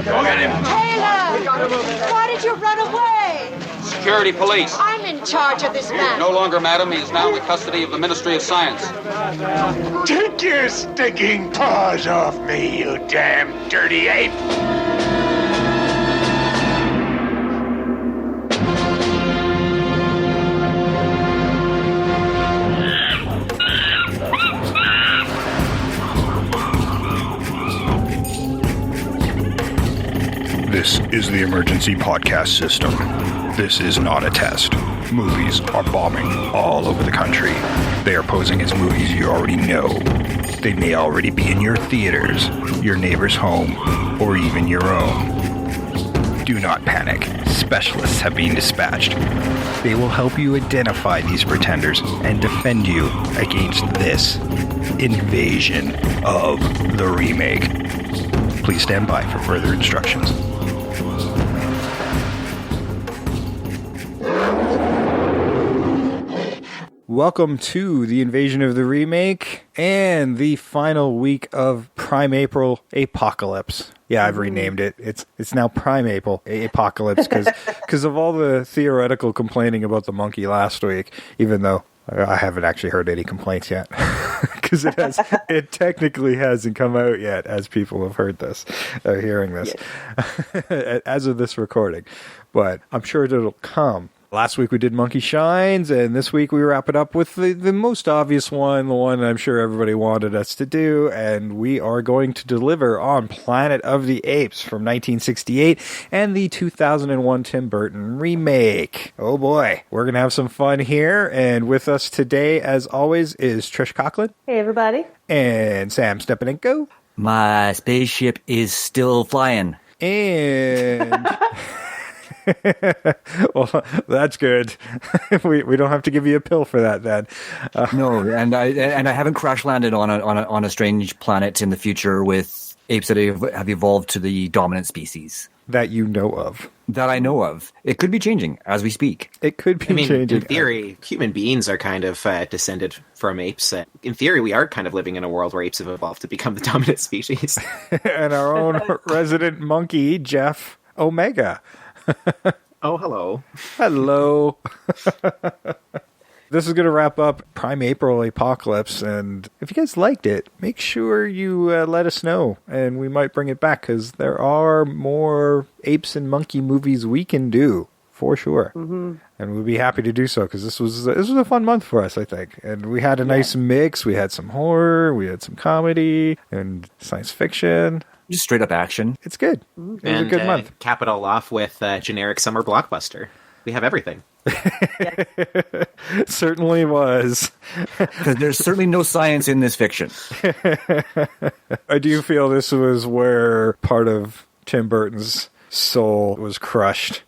Go get him! Taylor! Why did you run away? Security police. I'm in charge of this man. No longer, madam. He is now in the custody of the Ministry of Science. Take your stinking paws off me, you damn dirty ape! This is the emergency podcast system. This is not a test. Movies are bombing all over the country. They are posing as movies you already know. They may already be in your theaters, your neighbor's home, or even your own. Do not panic. Specialists have been dispatched. They will help you identify these pretenders and defend you against this invasion of the remake. Please stand by for further instructions. Welcome to the invasion of the remake and the final week of PrimeApril Ape-ocalypse. Yeah, I've renamed it. It's now PrimeApril Ape-ocalypse because of all the theoretical complaining about the monkey last week, even though I haven't actually heard any complaints yet because it technically hasn't come out yet as people have heard this or hearing this as of this recording, but I'm sure it'll come. Last week we did Monkey Shines, and this week we wrap it up with the most obvious one, the one I'm sure everybody wanted us to do, and we are going to deliver on Planet of the Apes from 1968 and the 2001 Tim Burton remake. Oh boy, we're going to have some fun here, and with us today, as always, is Trish Coughlin. Hey everybody. And Sam Stepanenko. My spaceship is still flying. And... well, that's good. we don't have to give you a pill for that then. No, and I haven't crash landed on a strange planet in the future with apes that have evolved to the dominant species that you know of. That I know of. It could be changing as we speak. It could be changing. In theory, human beings are kind of descended from apes. In theory, we are kind of living in a world where apes have evolved to become the dominant species. And our own resident monkey, Jeff Omega. Oh, hello. Hello. This is going to wrap up PrimeApril Ape-ocalypse, and if you guys liked it, make sure you let us know, and we might bring it back, because there are more apes and monkey movies we can do, for sure. Mm-hmm. And we'd be happy to do so, because this was a fun month for us, I think. And we had a nice mix. We had some horror, we had some comedy, and science fiction. Just straight up action. It's good. It was a good month. Cap it all off with generic summer blockbuster. We have everything. It certainly was. Because there's certainly no science in this fiction. I do feel this was where part of Tim Burton's soul was crushed.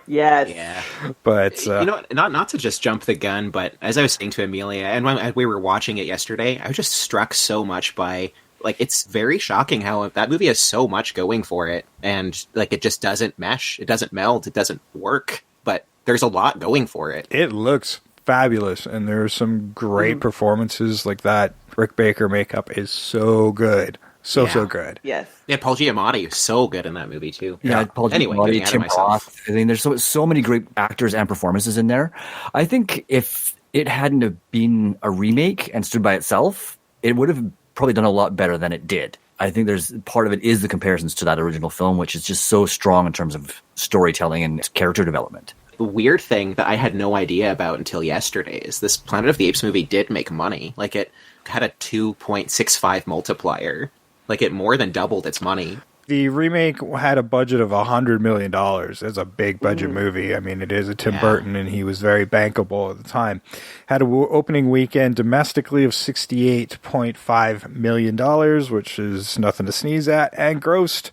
Yes. Yeah. But you know, not to just jump the gun, but as I was saying to Amelia, and when we were watching it yesterday, I was just struck so much by... Like, it's very shocking how that movie has so much going for it, and, like, it just doesn't mesh, it doesn't meld, it doesn't work, but there's a lot going for it. It looks fabulous, and there's some great performances like that. Rick Baker makeup is so good. So good. Yes. Yeah, Paul Giamatti is so good in that movie, too. Yeah, Paul Giamatti, Tim Roth. I mean, there's so many great actors and performances in there. I think if it hadn't have been a remake and stood by itself, it would have probably done a lot better than it did. I think there's part of it is the comparisons to that original film, which is just so strong in terms of storytelling and character development. The weird thing that I had no idea about until yesterday is this Planet of the Apes movie did make money. Like, it had a 2.65 multiplier. Like, it more than doubled its money. The remake had a budget of $100 million. It's a big budget movie. I mean, it is a Tim Burton, and he was very bankable at the time. Had an opening weekend domestically of $68.5 million, which is nothing to sneeze at, and grossed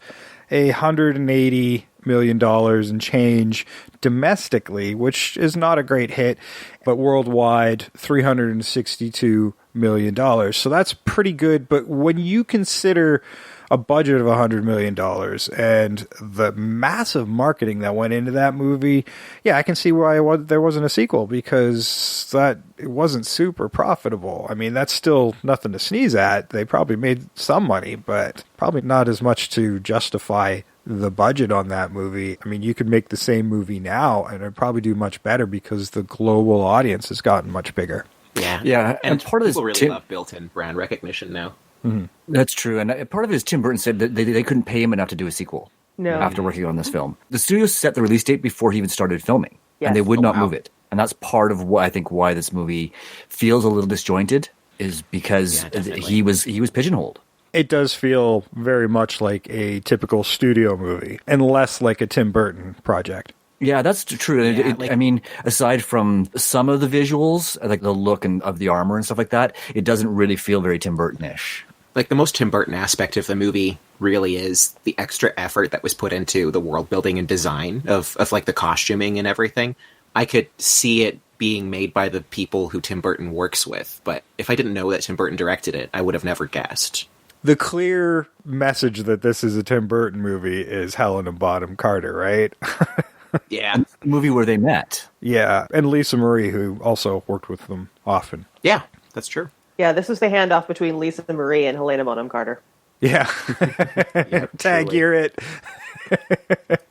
$180 million and change domestically, which is not a great hit, but worldwide, $362 million. So that's pretty good, but when you consider a budget of $100 million and the massive marketing that went into that movie, yeah, I can see why there wasn't a sequel, because it wasn't super profitable. I mean, that's still nothing to sneeze at. They probably made some money, but probably not as much to justify the budget on that movie. I mean, you could make the same movie now and it'd probably do much better because the global audience has gotten much bigger. Yeah. And part of this people really love built-in brand recognition now. Mm-hmm. That's true. And part of it is Tim Burton said that they couldn't pay him enough to do a sequel No. after working on this film. The studio set the release date before he even started filming, Yes. and they would not wow. move it. And that's part of what I think why this movie feels a little disjointed, is because definitely. he was pigeonholed. It does feel very much like a typical studio movie and less like a Tim Burton project. Yeah, that's true. Yeah, I mean, aside from some of the visuals, like the look of the armor and stuff like that, it doesn't really feel very Tim Burton-ish. Like, the most Tim Burton aspect of the movie really is the extra effort that was put into the world building and design of like the costuming and everything. I could see it being made by the people who Tim Burton works with, but if I didn't know that Tim Burton directed it, I would have never guessed. The clear message that this is a Tim Burton movie is Helena Bonham Carter, right? Yeah. The movie where they met. Yeah, and Lisa Marie, who also worked with them often. Yeah, that's true. Yeah, this was the handoff between Lisa Marie and Helena Bonham Carter. Yeah. Yeah, Tag truly. you're it.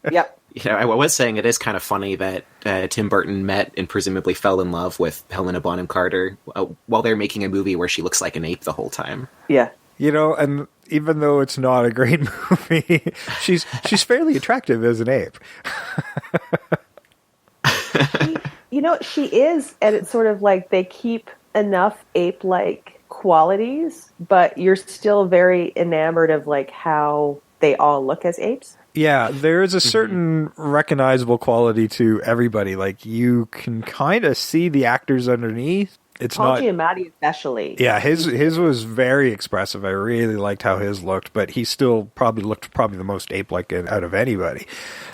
Yep. You know, I was saying it is kind of funny that Tim Burton met and presumably fell in love with Helena Bonham Carter while they're making a movie where she looks like an ape the whole time. Yeah. You know, and even though it's not a great movie, she's fairly attractive as an ape. You know, she is, and it's sort of like they keep enough ape-like qualities, but you're still very enamored of like how they all look as apes. Yeah, there is a certain recognizable quality to everybody. Like, you can kind of see the actors underneath. It's Paul not... Giamatti especially. Yeah, his was very expressive. I really liked how his looked, but he still looked the most ape-like out of anybody.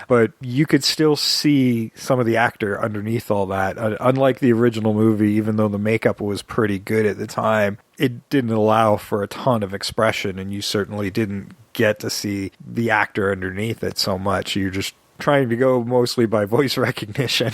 But you could still see some of the actor underneath all that. Unlike the original movie, even though the makeup was pretty good at the time, it didn't allow for a ton of expression, and you certainly didn't get to see the actor underneath it so much. You're just trying to go mostly by voice recognition.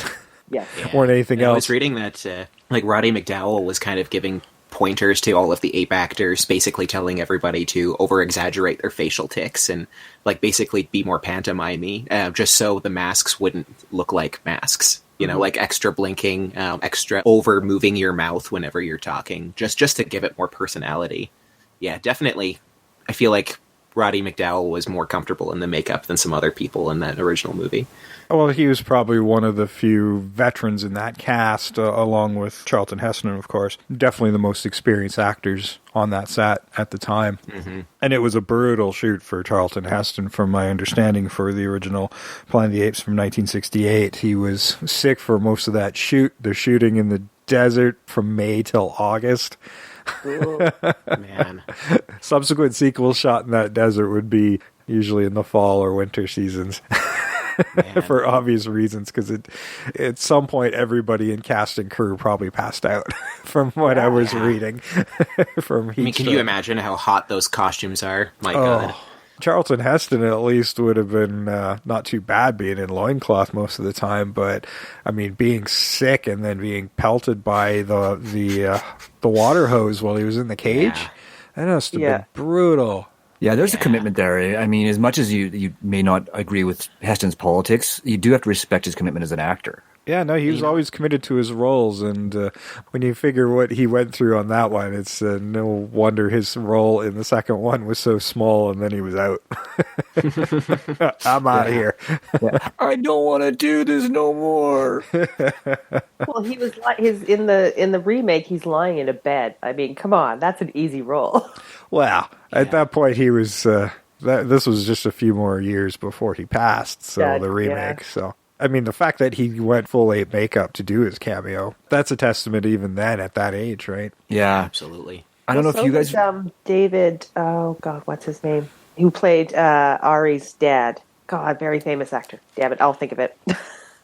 Yes. More than anything else. I was reading that like Roddy McDowell was kind of giving pointers to all of the ape actors, basically telling everybody to over-exaggerate their facial tics and like basically be more pantomime-y, just so the masks wouldn't look like masks. You know, like extra blinking, extra over-moving your mouth whenever you're talking, just to give it more personality. Yeah, definitely. I feel like Roddy McDowell was more comfortable in the makeup than some other people in that original movie. Well, he was probably one of the few veterans in that cast, along with Charlton Heston, of course. Definitely the most experienced actors on that set at the time. Mm-hmm. And it was a brutal shoot for Charlton Heston, from my understanding, for the original Planet of the Apes from 1968. He was sick for most of that shoot. They're shooting in the desert from May till August. Man. Subsequent sequels shot in that desert would be usually in the fall or winter seasons. For obvious reasons, because at some point everybody in cast and crew probably passed out from what I was reading. From heat Can you imagine how hot those costumes are? My God. Charlton Heston at least would have been not too bad being in loincloth most of the time, but I mean, being sick and then being pelted by the water hose while he was in the cage, that must have been brutal. Yeah, there's a commitment there. I mean, as much as you may not agree with Heston's politics, you do have to respect his commitment as an actor. Yeah, no, he was always committed to his roles, and when you figure what he went through on that one, it's no wonder his role in the second one was so small, and then he was out. I'm out of here. I don't want to do this no more. Well, he was like in the remake. He's lying in a bed. I mean, come on, that's an easy role. Well, at that point, he was. This was just a few more years before he passed. So the remake. So I mean, the fact that he went full ape makeup to do his cameo, that's a testament even then at that age, right? Yeah, absolutely. I don't know if you guys. David. Oh God, what's his name? Who played Ari's dad? God, very famous actor. Damn it, I'll think of it.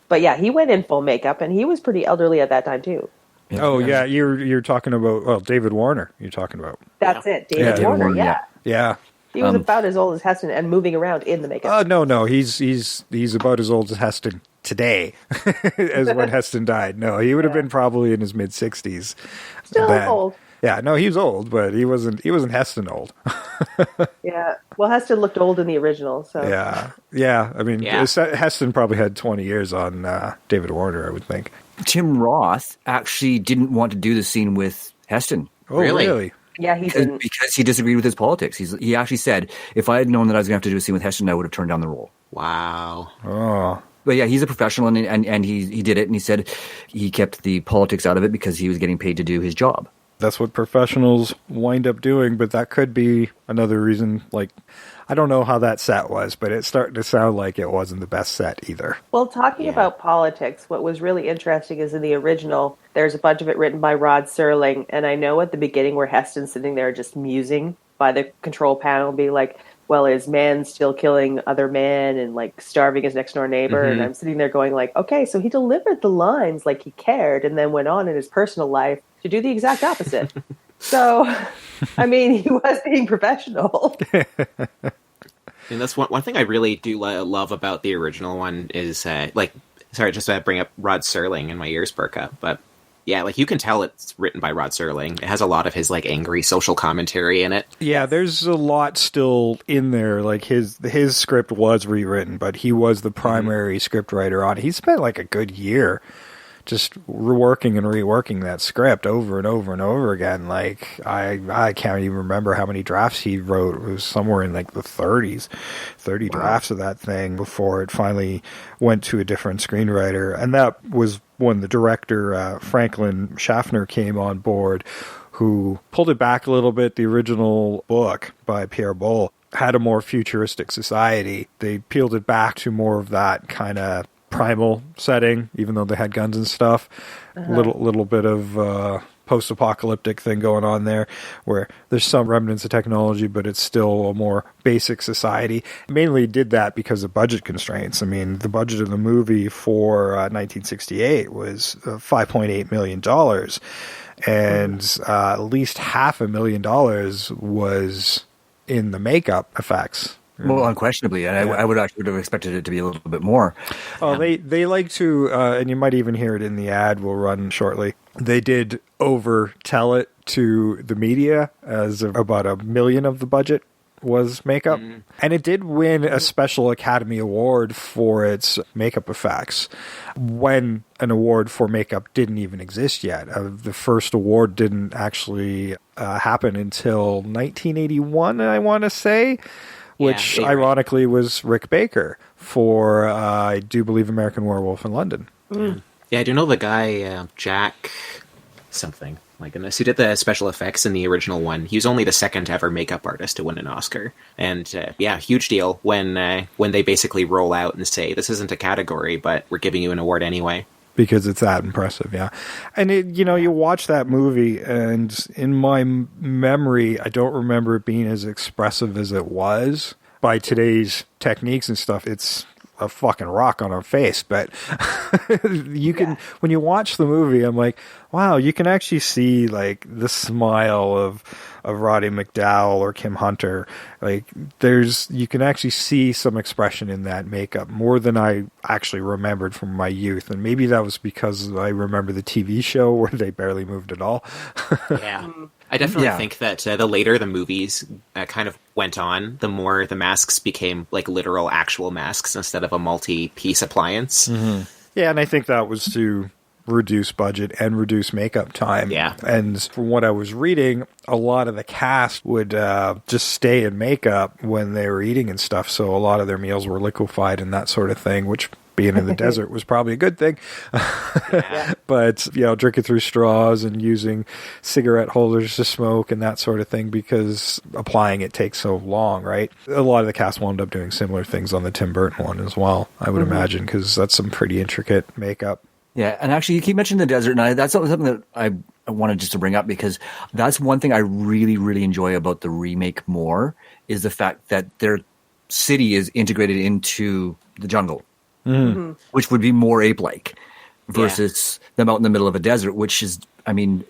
But yeah, he went in full makeup, and he was pretty elderly at that time too. Yeah. Oh yeah, you're talking about David Warner. You're talking about that's it, David Warner. Yeah. He was about as old as Heston and moving around in the makeup. No. He's about as old as Heston today as when Heston died. No, he would have been probably in his mid-60s. Still old. Yeah, no, he was old, but he wasn't Heston old. Yeah. Well, Heston looked old in the original, so. Yeah. I mean, Heston probably had 20 years on David Warner, I would think. Tim Roth actually didn't want to do the scene with Heston. Oh, really? Yeah, he didn't. Because he disagreed with his politics. He actually said, if I had known that I was going to have to do a scene with Heston, I would have turned down the role. Wow. Oh. But yeah, he's a professional, and he did it, and he said he kept the politics out of it because he was getting paid to do his job. That's what professionals wind up doing, but that could be another reason. Like, I don't know how that set was, but it's starting to sound like it wasn't the best set either. Well, talking about politics, what was really interesting is in the original, there's a bunch of it written by Rod Serling, and I know at the beginning where Heston's sitting there just musing by the control panel, being like, well, is man still killing other men and like starving his next door neighbor? And I'm sitting there going like, okay, so he delivered the lines like he cared and then went on in his personal life to do the exact opposite. So, I mean, he was being professional. And that's one thing I really do love about the original one is, sorry, just to bring up Rod Serling and my ears perk up, but yeah, like you can tell it's written by Rod Serling. It has a lot of his like angry social commentary in it. Yeah, there's a lot still in there. Like his script was rewritten, but he was the primary script writer on it. He spent like a good year just reworking and reworking that script over and over and over again. Like I can't even remember how many drafts he wrote. It was somewhere in like the 30 drafts of that thing before it finally went to a different screenwriter. And that was when the director, Franklin Schaffner, came on board, who pulled it back a little bit. The original book by Pierre Boulle had a more futuristic society. They peeled it back to more of that kind of primal setting, even though they had guns and stuff. Little bit of post-apocalyptic thing going on there, where there's some remnants of technology, but it's still a more basic society. Mainly did that because of budget constraints. I mean, the budget of the movie for 1968 was $5.8 million, and at least $500,000 was in the makeup effects. Well, unquestionably, and I would have expected it to be a little bit more. Oh, they like to, and you might even hear it in the ad we'll run shortly. They did overtell it to the media as about $1 million of the budget was makeup. And it did win a special Academy Award for its makeup effects when an award for makeup didn't even exist yet. The first award didn't actually happen until 1981, I want to say. Which, ironically, was Rick Baker for, I do believe, American Werewolf in London. Yeah, I do know the guy, Jack something, my goodness, who did the special effects in the original one. He was only the second ever makeup artist to win an Oscar. And, huge deal when they basically roll out and say, this isn't a category, but we're giving you an award anyway. Because it's that impressive, yeah. And, you watch that movie, and in my memory, I don't remember it being as expressive as it was. By today's techniques and stuff, it's a fucking rock on our face. But you can, when you watch the movie, I'm like, wow, you can actually see, like, the smile of Roddy McDowell or Kim Hunter. Like, you can actually see some expression in that makeup more than I actually remembered from my youth. And maybe that was because I remember the TV show where they barely moved at all. Yeah. I definitely think that the later the movies kind of went on, the more the masks became like literal actual masks instead of a multi-piece appliance. Yeah, and I think that was to reduce budget and reduce makeup time. Yeah. And from what I was reading, a lot of the cast would just stay in makeup when they were eating and stuff. So a lot of their meals were liquefied and that sort of thing, which being in the desert was probably a good thing. But, drinking through straws and using cigarette holders to smoke and that sort of thing, because applying it takes so long, right? A lot of the cast wound up doing similar things on the Tim Burton one as well, I would imagine, because that's some pretty intricate makeup. Yeah, and actually, you keep mentioning the desert, and that's something that I wanted just to bring up, because that's one thing I really, really enjoy about the remake more, is the fact that their city is integrated into the jungle, which would be more ape-like, versus them out in the middle of a desert, which is, I mean,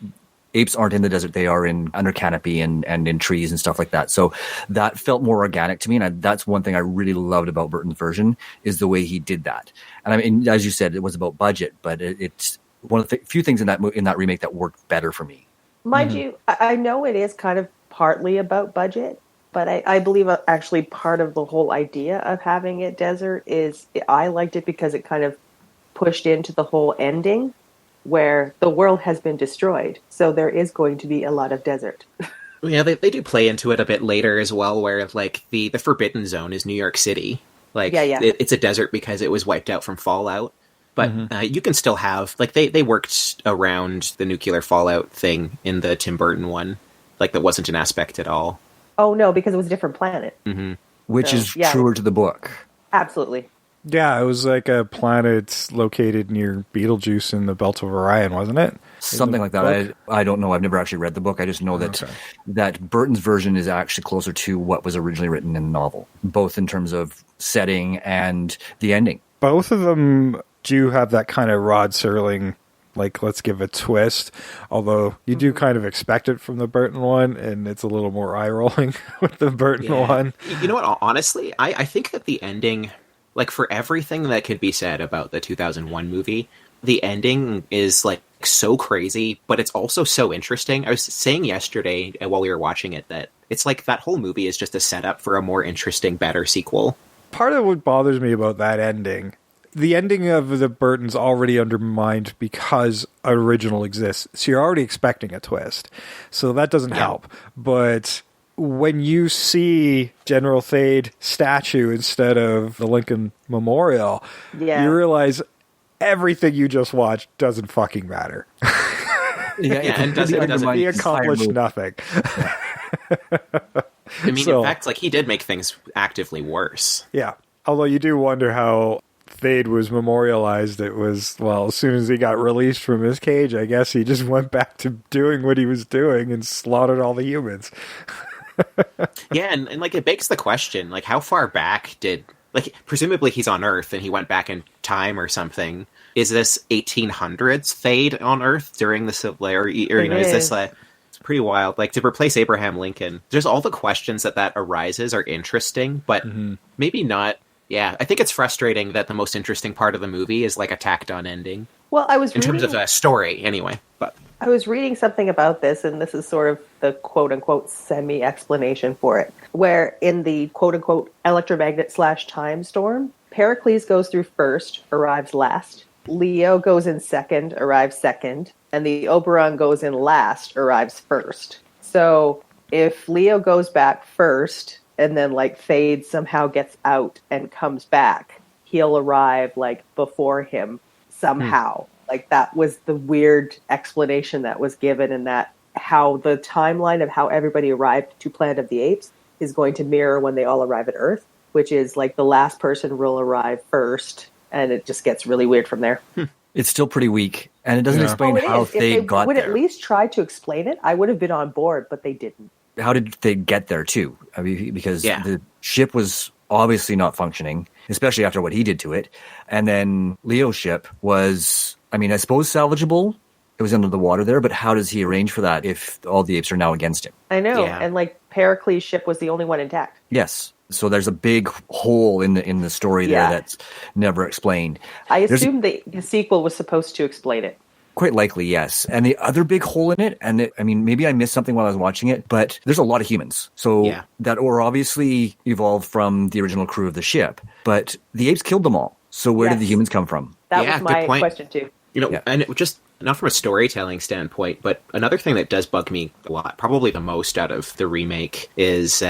apes aren't in the desert. They are under canopy and in trees and stuff like that. So that felt more organic to me. And that's one thing I really loved about Burton's version is the way he did that. And I mean, as you said, it was about budget, but it's one of the few things in that remake that worked better for me. Mind you, I know it is kind of partly about budget, but I believe actually part of the whole idea of having it desert is I liked it because it kind of pushed into the whole ending where the world has been destroyed. So there is going to be a lot of desert. Yeah, they do play into it a bit later as well, where like the Forbidden Zone is New York City. Like, it's a desert because it was wiped out from Fallout. But you can still have, like, they worked around the nuclear fallout thing in the Tim Burton one. Like, that wasn't an aspect at all. Oh, no, because it was a different planet. Mm-hmm. Which is truer to the book. Absolutely. Yeah, it was like a planet located near Betelgeuse in the Belt of Orion, wasn't it? Something like that. I don't know. I've never actually read the book. I just know that Burton's version is actually closer to what was originally written in the novel, both in terms of setting and the ending. Both of them do have that kind of Rod Serling, like, let's give a twist, although you do kind of expect it from the Burton one, and it's a little more eye-rolling with the Burton one. You know what, honestly, I think that the ending, like, for everything that could be said about the 2001 movie, the ending is, like, so crazy, but it's also so interesting. I was saying yesterday while we were watching it that it's like that whole movie is just a setup for a more interesting, better sequel. Part of what bothers me about that ending, the ending of the Burton's already undermined because an original exists. So you're already expecting a twist. So that doesn't help. But when you see General Thade statue instead of the Lincoln Memorial, you realize everything you just watched doesn't fucking matter. He accomplished nothing. I mean, in fact, like, he did make things actively worse. Yeah. Although you do wonder how Thade was memorialized. It was, well, as soon as he got released from his cage, I guess he just went back to doing what he was doing and slaughtered all the humans. Yeah, and like, it begs the question, like, how far back did, like, presumably he's on Earth and he went back in time or something. Is this 1800s Thade on Earth during the Civil War? Or you know, is this like, it's pretty wild. Like, to replace Abraham Lincoln, just all the questions that arises are interesting, but maybe not. Yeah, I think it's frustrating that the most interesting part of the movie is like a tacked on ending. Well, I was in terms of a story, anyway. But I was reading something about this, and this is sort of the quote-unquote semi-explanation for it, where in the quote-unquote electromagnet/time storm, Pericles goes through first, arrives last. Leo goes in second, arrives second. And the Oberon goes in last, arrives first. So if Leo goes back first, and then, like, Thade somehow gets out and comes back, he'll arrive, like, before him somehow. Like, that was the weird explanation that was given, and that how the timeline of how everybody arrived to Planet of the Apes is going to mirror when they all arrive at Earth, which is, like, the last person will arrive first, and it just gets really weird from there. It's still pretty weak, and it doesn't explain how Thade got there. Would at least try to explain it, I would have been on board, but they didn't. How did they get there, too? I mean, because the ship was obviously not functioning, especially after what he did to it. And then Leo's ship was, I mean, I suppose salvageable. It was under the water there, but how does he arrange for that if all the apes are now against him? I know, and, like, Pericles' ship was the only one intact. Yes. So there's a big hole in the story there that's never explained. I assume the sequel was supposed to explain it. Quite likely, yes. And the other big hole in it, and I mean, maybe I missed something while I was watching it, but there's a lot of humans. So that were obviously evolved from the original crew of the ship, but the apes killed them all. So where did the humans come from? That was my question, too. You know, and it just, not from a storytelling standpoint, but another thing that does bug me a lot, probably the most out of the remake, is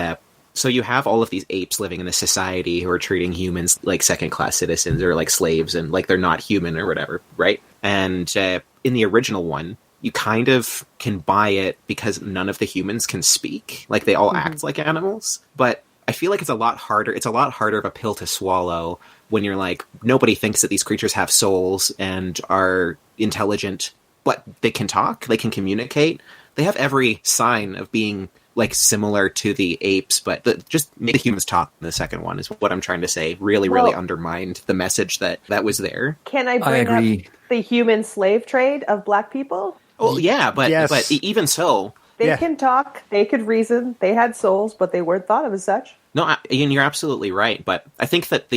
so you have all of these apes living in this society who are treating humans like second-class citizens or like slaves and like they're not human or whatever, right? And in the original one, you kind of can buy it because none of the humans can speak. Like, they all act like animals. But I feel like it's a lot harder. It's a lot harder of a pill to swallow when you're like, nobody thinks that these creatures have souls and are intelligent, but they can talk, they can communicate. They have every sign of being, like, similar to the apes, but just make the humans talk in the second one is what I'm trying to say. Really undermined the message that was there. Can I bring up the human slave trade of black people? Oh, yeah, but Yes. but even so, They Yeah. can talk, they could reason, they had souls, but they weren't thought of as such. no, Ian, you're absolutely right. But I think that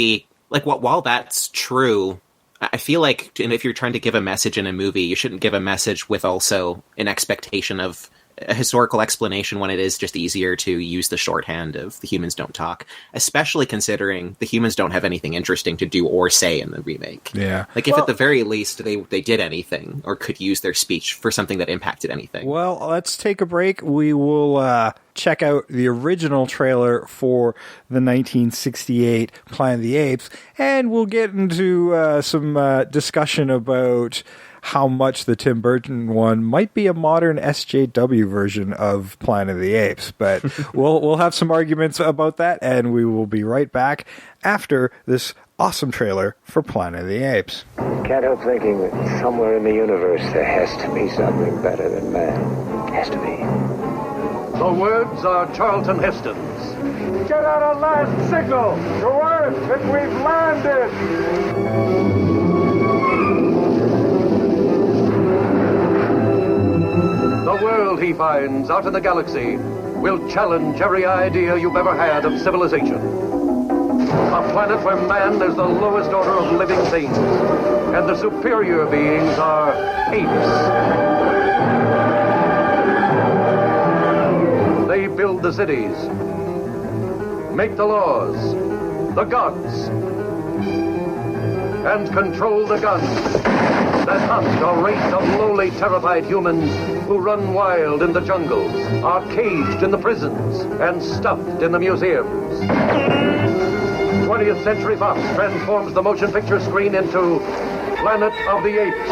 while that's true, I feel like, and if you're trying to give a message in a movie, you shouldn't give a message with also an expectation of a historical explanation when it is just easier to use the shorthand of the humans don't talk, especially considering the humans don't have anything interesting to do or say in the remake. Yeah. Like, if at the very least they did anything or could use their speech for something that impacted anything. Well, let's take a break. We will check out the original trailer for the 1968 Planet of the Apes, and we'll get into some discussion about how much the Tim Burton one might be a modern SJW version of Planet of the Apes. But we'll have some arguments about that, and we will be right back after this awesome trailer for Planet of the Apes. Can't help thinking that somewhere in the universe there has to be something better than man. Has to be. The words are Charlton Heston's. Get out a last signal to Earth that we've landed! The world he finds out in the galaxy will challenge every idea you've ever had of civilization. A planet where man is the lowest order of living things, and the superior beings are apes. They build the cities, make the laws, the gods, and control the guns that hunt a race of lowly, terrified humans who run wild in the jungles, are caged in the prisons, and stuffed in the museums. 20th Century Fox transforms the motion picture screen into Planet of the Apes.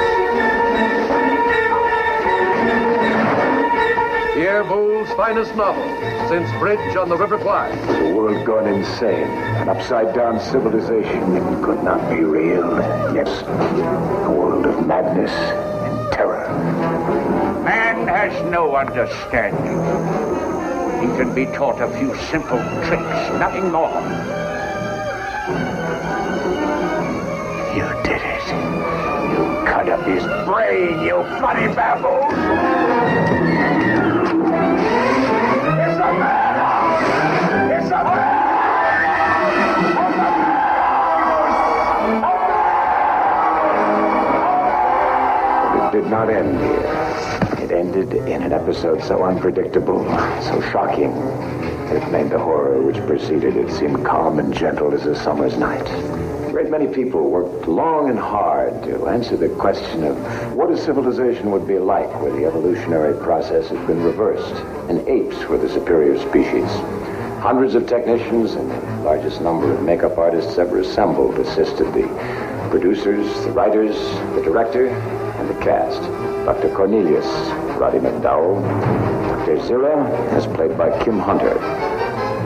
Pierre Boulle's finest novel since Bridge on the River Kwai. The world gone insane. An upside-down civilization that could not be real. Yes, a world of madness and terror. Man has no understanding. He can be taught a few simple tricks, nothing more. You did it. You cut up his brain, you funny baboon! It's a man! It's a man! But it did not end here. It ended in an episode so unpredictable, so shocking, that it made the horror which preceded it seem calm and gentle as a summer's night. A great many people worked long and hard to answer the question of what a civilization would be like where the evolutionary process had been reversed and apes were the superior species. Hundreds of technicians and the largest number of makeup artists ever assembled assisted the producers, the writers, the director, and the cast. Dr. Cornelius, Roddy McDowell. Dr. Zira, as played by Kim Hunter.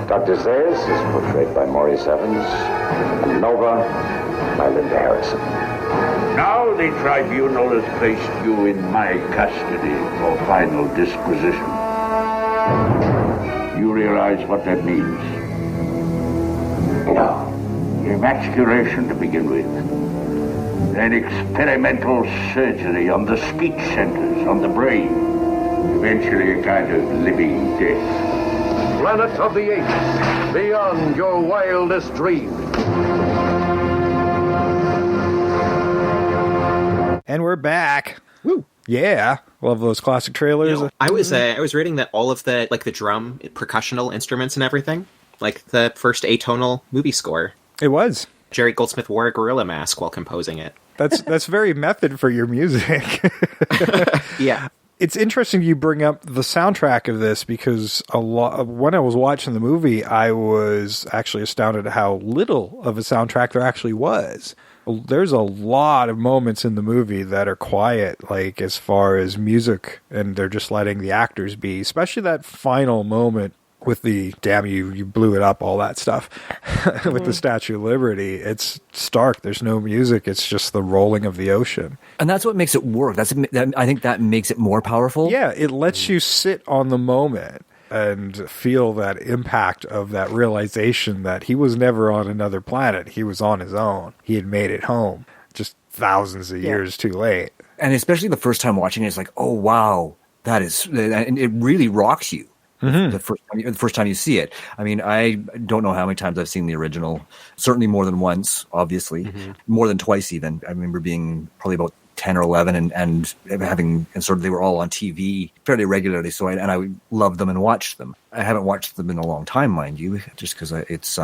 Dr. Zayas is portrayed by Maurice Evans. And Nova by Linda Harrison. Now the tribunal has placed you in my custody for final disquisition. You realize what that means? No. Emasculation to begin with. Then experimental surgery on the speech centers, on the brain. Eventually a kind of living death. Planet of the Apes, beyond your wildest dreams. And we're back. Woo. Yeah. Love those classic trailers. You know, I was reading that all of the the drum, percussional instruments and everything, like the first atonal movie score. It was. Jerry Goldsmith wore a gorilla mask while composing it. That's very method for your music. Yeah. It's interesting you bring up the soundtrack of this because when I was watching the movie, I was actually astounded at how little of a soundtrack there actually was. There's a lot of moments in the movie that are quiet, like as far as music, and they're just letting the actors be, especially that final moment with the damn you blew it up, all that stuff with the Statue of Liberty. It's stark. There's no music. It's just the rolling of the ocean. And that's what makes it work. I think that makes it more powerful. Yeah, it lets you sit on the moment and feel that impact of that realization that he was never on another planet. He was on his own. He had made it home. just thousands of years too late. And especially the first time watching it, it's like, oh, wow, that is, and it really rocks you. The first time you see it. I mean, I don't know how many times I've seen the original. Certainly more than once, obviously. More than twice even. I remember being probably about 10 or 11 and having, and sort of they were all on TV fairly regularly. So I loved them and watched them. I haven't watched them in a long time, mind you, just because it's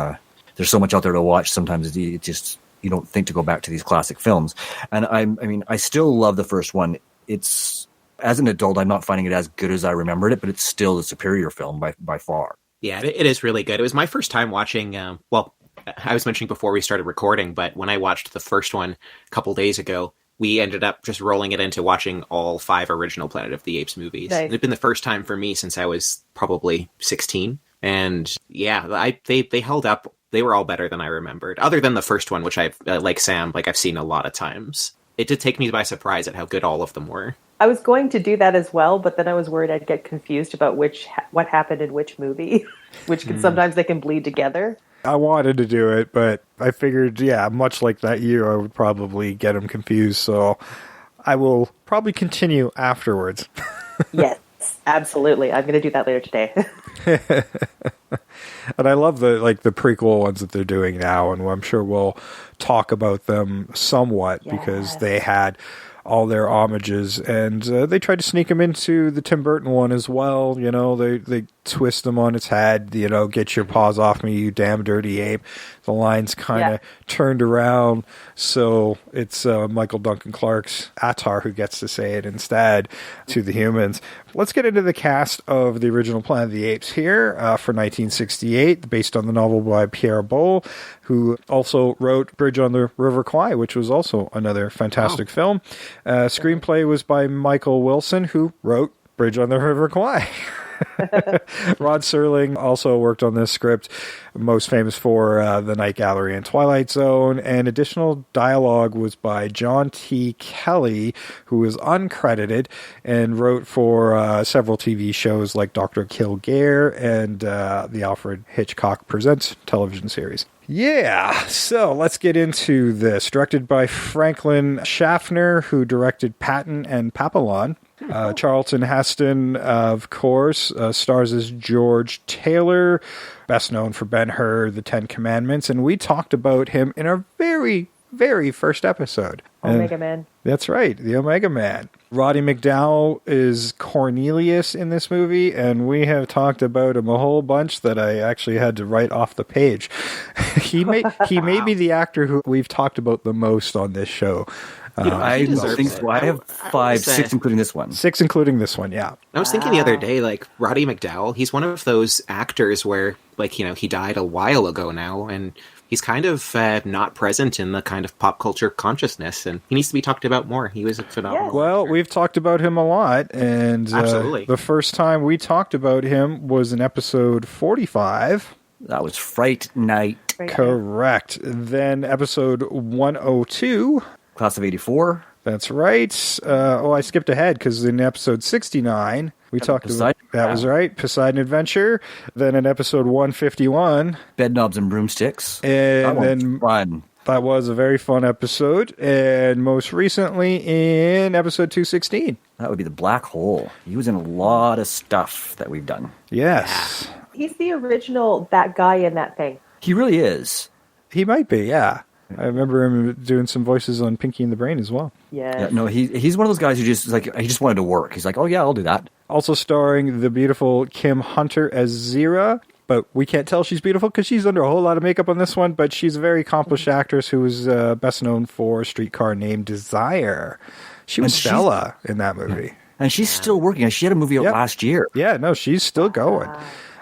there's so much out there to watch. Sometimes it just, you don't think to go back to these classic films. And I mean, I still love the first one. It's, as an adult, I'm not finding it as good as I remembered it, but it's still a superior film by far. Yeah, it is really good. It was my first time watching, well, I was mentioning before we started recording, but when I watched the first one a couple days ago, we ended up just rolling it into watching all 5 original Planet of the Apes movies. Nice. It's been the first time for me since I was probably 16. And yeah, they held up. They were all better than I remembered, other than the first one, which I've, like Sam, like I've seen a lot of times. It did take me by surprise at how good all of them were. I was going to do that as well, but then I was worried I'd get confused about what happened in which movie, which can sometimes they can bleed together. I wanted to do it, but I figured, much like that year, I would probably get them confused, so I will probably continue afterwards. Yes, absolutely. I'm going to do that later today. And I love the prequel ones that they're doing now, and I'm sure we'll talk about them somewhat because they had all their homages, and they tried to sneak them into the Tim Burton one as well. You know, they twist them on its head. You know, get your paws off me, you damn dirty ape. The line's kind of turned around, so it's Michael Duncan Clark's Attar who gets to say it instead to the humans. Let's get into the cast of the original Planet of the Apes here for 1968, based on the novel by Pierre Boulle, who also wrote Bridge on the River Kwai, which was also another fantastic film. Screenplay was by Michael Wilson, who wrote Bridge on the River Kwai. Rod Serling also worked on this script, most famous for The Night Gallery and Twilight Zone, and additional dialogue was by John T. Kelly, who is uncredited and wrote for several TV shows like Dr. Kilgare and the Alfred Hitchcock Presents television series. Yeah, so let's get into this. Directed by Franklin Schaffner, who directed Patton and Papillon. Charlton Heston, of course, stars as George Taylor, best known for Ben-Hur, The Ten Commandments, and we talked about him in our very, very first episode. Omega Man. That's right, the Omega Man. Roddy McDowell is Cornelius in this movie, and we have talked about him a whole bunch that I actually had to write off the page. He may be the actor who we've talked about the most on this show. I think so. I have 6 including this one. 6 including this one, yeah. I was thinking the other day, like, Roddy McDowell, he's one of those actors where, like, you know, he died a while ago now, and he's kind of not present in the kind of pop culture consciousness, and he needs to be talked about more. He was a phenomenal actor. Well, we've talked about him a lot, and absolutely. The first time we talked about him was in episode 45. That was Fright Night. Correct. Then episode 102. Class of 84. That's right. I skipped ahead because in episode 69, we talked about... That was right. Poseidon Adventure. Then in episode 151... Bedknobs and Broomsticks. And then fun. That was a very fun episode. And most recently in episode 216. That would be The Black Hole. He was in a lot of stuff that we've done. Yes. He's the original that guy in that thing. He really is. He might be, yeah. I remember him doing some voices on Pinky and the Brain as well. Yes. Yeah. No, he's one of those guys who just he just wanted to work. He's like, oh yeah, I'll do that. Also starring the beautiful Kim Hunter as Zira, but we can't tell she's beautiful because she's under a whole lot of makeup on this one, but she's a very accomplished actress who is best known for Streetcar Named Desire. She was Stella in that movie. And she's still working. She had a movie out last year. Yeah, no, she's still going.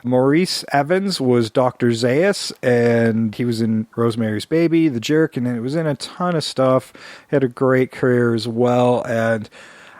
Maurice Evans was Dr. Zaius, and he was in Rosemary's Baby, The Jerk, and it was in a ton of stuff. He had a great career as well, and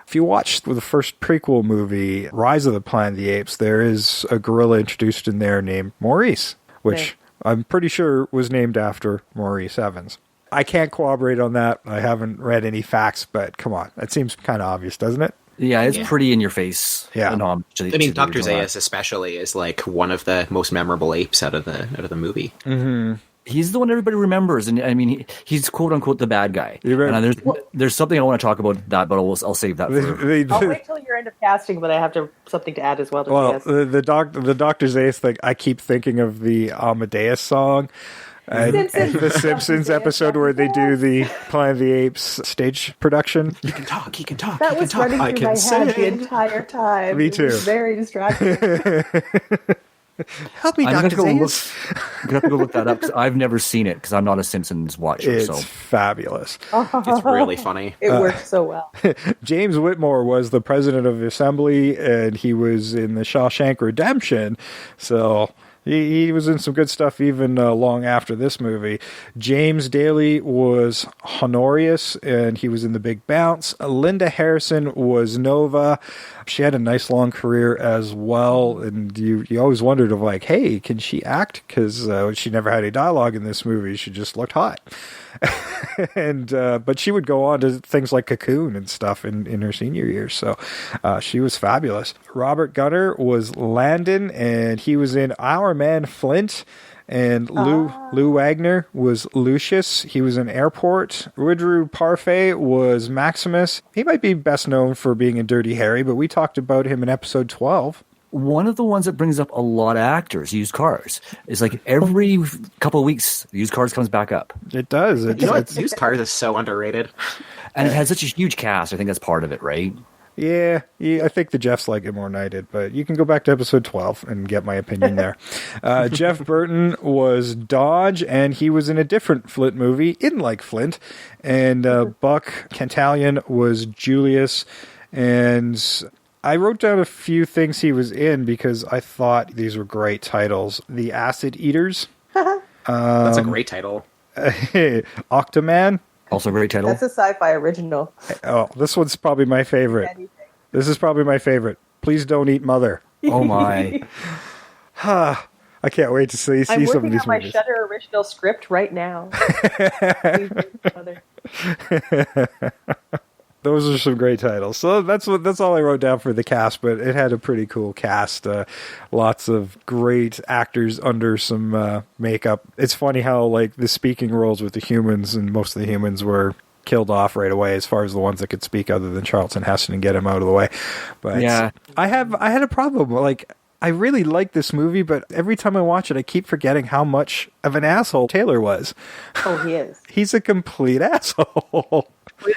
if you watch the first prequel movie, Rise of the Planet of the Apes, there is a gorilla introduced in there named Maurice, which I'm pretty sure was named after Maurice Evans. I can't corroborate on that. I haven't read any facts, but come on. That seems kind of obvious, doesn't it? Yeah, it's pretty in your face. Yeah, I mean, Dr. Zaius especially is like one of the most memorable apes out of the movie. Mm-hmm. He's the one everybody remembers, and I mean, he's quote unquote the bad guy. And there's something I want to talk about that, but I'll save that for. I'll wait till you're end of casting, but I have something to add as well. Well, the Dr. Zayas thing, I keep thinking of the Amadeus song. The Simpsons episode where they do the Planet of the Apes stage production. You can talk. He can talk. That he was can talk. running through my head the entire time. Me too. It was very distracting. Help me, Dr. Zayas. I'm going to have to go look that up because I've never seen it because I'm not a Simpsons watcher. It's fabulous. It's really funny. It works so well. James Whitmore was the president of the assembly, and he was in the Shawshank Redemption. So he was in some good stuff even long after this movie. James Daly was Honorius, and he was in The Big Bounce. Linda Harrison was Nova. She had a nice long career as well, and you always wondered of like, hey, can she act? Because she never had any dialogue in this movie. She just looked hot. And but she would go on to things like Cocoon and stuff in her senior years, so she was fabulous. Robert Gunner was Landon, and he was in Our Man Flint. And Lou Wagner was Lucius. He was in Airport. Woodrow Parfait was Maximus. He might be best known for being in Dirty Harry, but we talked about him in episode 12. One of the ones that brings up a lot of actors, used cars. It's like every couple of weeks, used cars comes back up. It does. Used cars is so underrated. And it has such a huge cast. I think that's part of it, right? Yeah, I think the Jeffs like it more than I did, but you can go back to episode 12 and get my opinion there. Jeff Burton was Dodge, and he was in a different Flint movie, In Like Flint. And Buck Cantalion was Julius. And I wrote down a few things he was in because I thought these were great titles. The Acid Eaters. That's a great title. Octoman. Also a great title. That's a sci-fi original. Oh, this one's probably my favorite. This is probably my favorite. Please Don't Eat Mother. Oh my. I can't wait to see some of these movies. I'm working on my Shudder original script right now. Those are some great titles. So that's all I wrote down for the cast, but it had a pretty cool cast. Lots of great actors under some makeup. It's funny how like the speaking roles with the humans, and most of the humans were killed off right away as far as the ones that could speak other than Charlton Heston and get him out of the way. But yeah, I had a problem. Like, I really like this movie, but every time I watch it, I keep forgetting how much of an asshole Taylor was. Oh, he is. He's a complete asshole.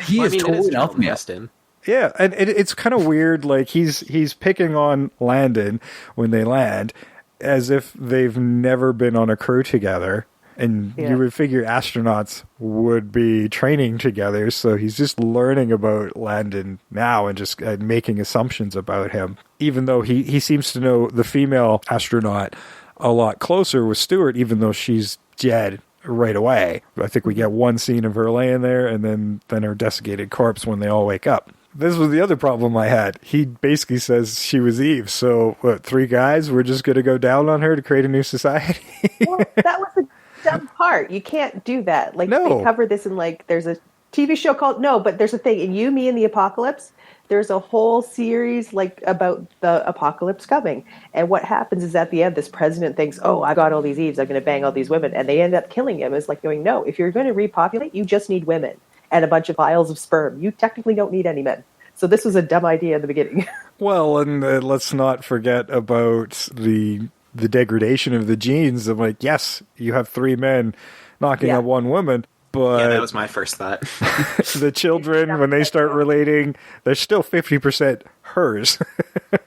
He is totally Charlton Heston. Yeah, and it's kind of weird. Like he's picking on Landon when they land, as if they've never been on a crew together. And you would figure astronauts would be training together, so he's just learning about Landon now and just making assumptions about him. Even though he seems to know the female astronaut a lot closer with Stewart, even though she's dead right away. I think we get one scene of her laying there and then her desiccated corpse when they all wake up. This was the other problem I had. He basically says she was Eve. So, what, 3 guys? We're just going to go down on her to create a new society? Well, that was the dumb part. You can't do that. Like, no. They cover this in, like, there's a TV show called, no, but there's a thing, in You, Me, and the Apocalypse, there's a whole series, like, about the apocalypse coming. And what happens is at the end, this president thinks, oh, I got all these Eves, I'm going to bang all these women. And they end up killing him. It's like going, no, if you're going to repopulate, you just need women and a bunch of vials of sperm. You technically don't need any men. So this was a dumb idea in the beginning. Well, and let's not forget about the degradation of the genes. I'm like, yes, you have 3 men knocking up 1 woman. But yeah, that was my first thought. The children, when they start relating, they're still 50% hers.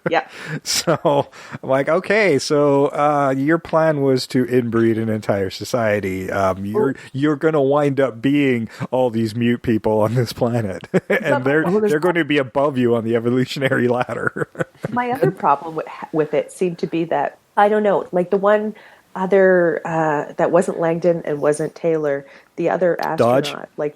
Yeah. So I'm like, okay, so your plan was to inbreed an entire society. You're going to wind up being all these mute people on this planet, and they're going to be above you on the evolutionary ladder. My other problem with it seemed to be that, I don't know, like the one other that wasn't Langdon and wasn't Taylor, the other astronaut, Dodge? like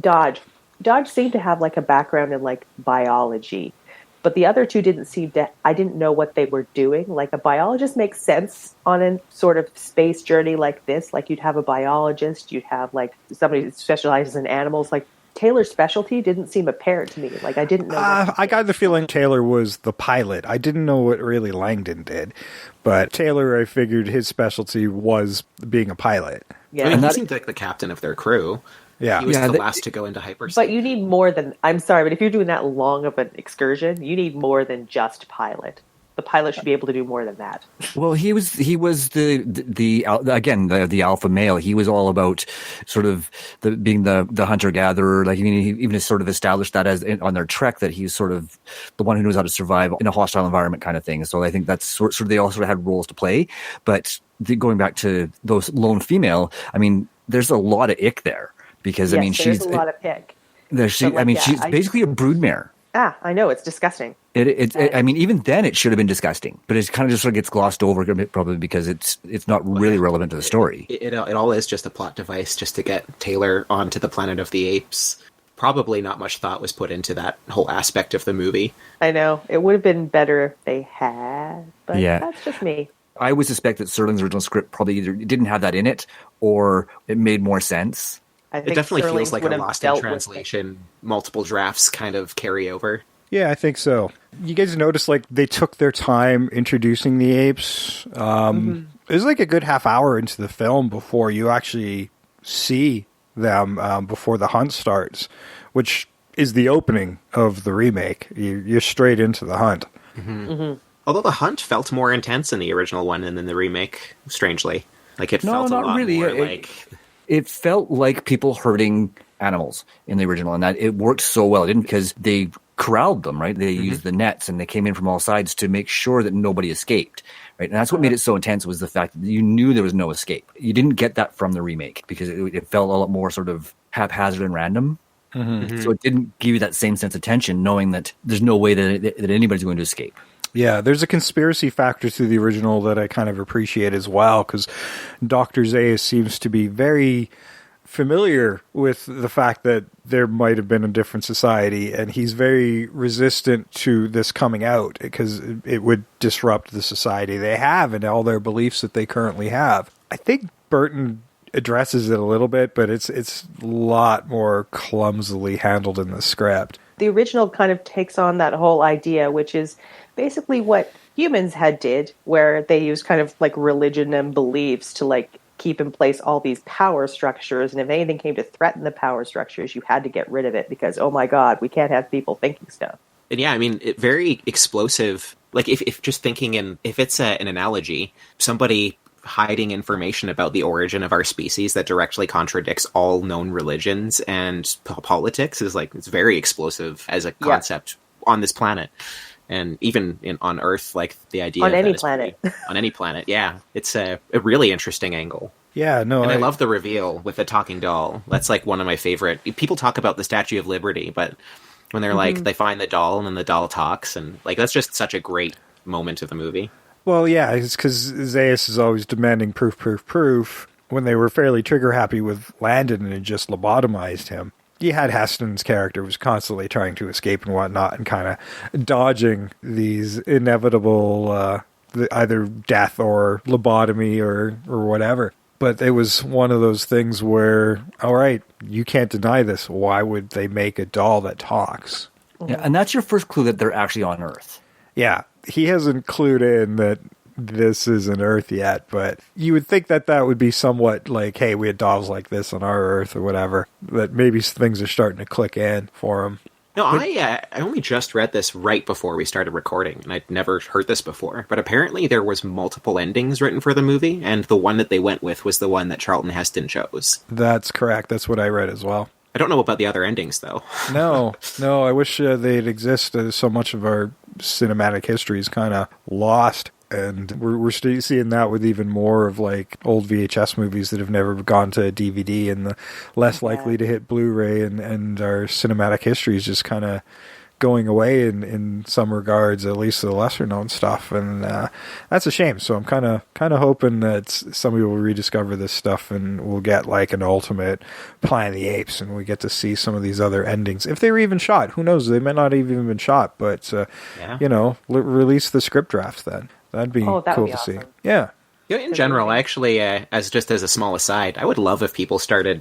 Dodge seemed to have like a background in like biology, but the other 2 didn't seem to. I didn't know what they were doing. Like a biologist makes sense on a sort of space journey like this. Like you'd have a biologist, you'd have like somebody that specializes in animals. Like Taylor's specialty didn't seem apparent to me. Like, I didn't know. I got the feeling Taylor was the pilot. I didn't know what really Langdon did. But Taylor, I figured his specialty was being a pilot. Yeah. I mean, he seemed like the captain of their crew. Yeah. He was the last to go into hyperspace. But you need more than, I'm sorry, but if you're doing that long of an excursion, you need more than just pilot. The pilot should be able to do more than that. Well, he was the alpha male. He was all about sort of being the hunter gatherer. Like, I mean, he even sort of established that as on their trek, that he's sort of the one who knows how to survive in a hostile environment, kind of thing. So I think that's sort of, they all sort of had roles to play. But going back to those lone female, I mean, there's a lot of ick there because yes, I mean, she's a lot of pick. She's basically a broodmare. I know, it's disgusting. I mean, even then it should have been disgusting, but it kind of just sort of gets glossed over probably because it's not really relevant to the story. It all is just a plot device just to get Taylor onto the planet of the apes. Probably not much thought was put into that whole aspect of the movie. I know. It would have been better if they had, but that's just me. I would suspect that Serling's original script probably either didn't have that in it or it made more sense. It definitely feels like a lost in translation, multiple drafts kind of carry over. Yeah, I think so. You guys notice, like, they took their time introducing the apes. It was like a good half hour into the film before you actually see them before the hunt starts, which is the opening of the remake. You're straight into the hunt. Mm-hmm. Mm-hmm. Although the hunt felt more intense in the original one than in the remake, strangely. Like, it felt a lot more like... It felt like people hurting animals in the original, and that it worked so well. It didn't, because they corralled them, right? They used the nets, and they came in from all sides to make sure that nobody escaped, right? And that's what made it so intense, was the fact that you knew there was no escape. You didn't get that from the remake, because it felt a lot more sort of haphazard and random. So it didn't give you that same sense of tension, knowing that there's no way that anybody's going to escape. Yeah, there's a conspiracy factor to the original that I kind of appreciate as well, because Dr. Zaius seems to be very familiar with the fact that there might have been a different society, and he's very resistant to this coming out because it would disrupt the society they have and all their beliefs that they currently have. I think Burton addresses it a little bit, but it's a lot more clumsily handled in the script. The original kind of takes on that whole idea, which is basically what humans had did, where they used kind of like religion and beliefs to like keep in place all these power structures. And if anything came to threaten the power structures, you had to get rid of it because, oh my God, we can't have people thinking stuff. And yeah, I mean, very explosive. Like, if just thinking if it's an analogy, somebody hiding information about the origin of our species that directly contradicts all known religions and politics is like, it's very explosive as a concept on this planet. And even on Earth, like the idea on any planet. On any planet, yeah. It's a really interesting angle. Yeah, no. And I love the reveal with the talking doll. That's like one of my favorite. People talk about the Statue of Liberty, but when they're like, they find the doll and then the doll talks, and like, that's just such a great moment of the movie. Well, yeah, it's because Zaius is always demanding proof. When they were fairly trigger-happy with Landon and just lobotomized him, you had Heston's character was constantly trying to escape and whatnot and kind of dodging these inevitable either death or lobotomy or whatever. But it was one of those things where, all right, you can't deny this. Why would they make a doll that talks? Yeah, and that's your first clue that they're actually on Earth. Yeah, he hasn't clued in that this isn't Earth yet, but you would think that would be somewhat like, hey, we had dolls like this on our Earth or whatever, that maybe things are starting to click in for him. No, I only just read this right before we started recording, and I'd never heard this before, but apparently there was multiple endings written for the movie, and the one that they went with was the one that Charlton Heston chose. That's correct. That's what I read as well. I don't know about the other endings, though. No, I wish they'd exist. So much of our cinematic history is kind of lost. And we're seeing that with even more of like old VHS movies that have never gone to DVD and the less likely to hit Blu-ray, and our cinematic history is just kind of going away in some regards, at least the lesser known stuff, and that's a shame. So I'm kind of hoping that somebody will rediscover this stuff and we'll get like an ultimate Planet of the Apes, and we get to see some of these other endings if they were even shot. Who knows? They might not have even been shot, but release the script drafts then. That'd be cool to awesome. see. Yeah. In general, actually, as a small aside, I would love if people started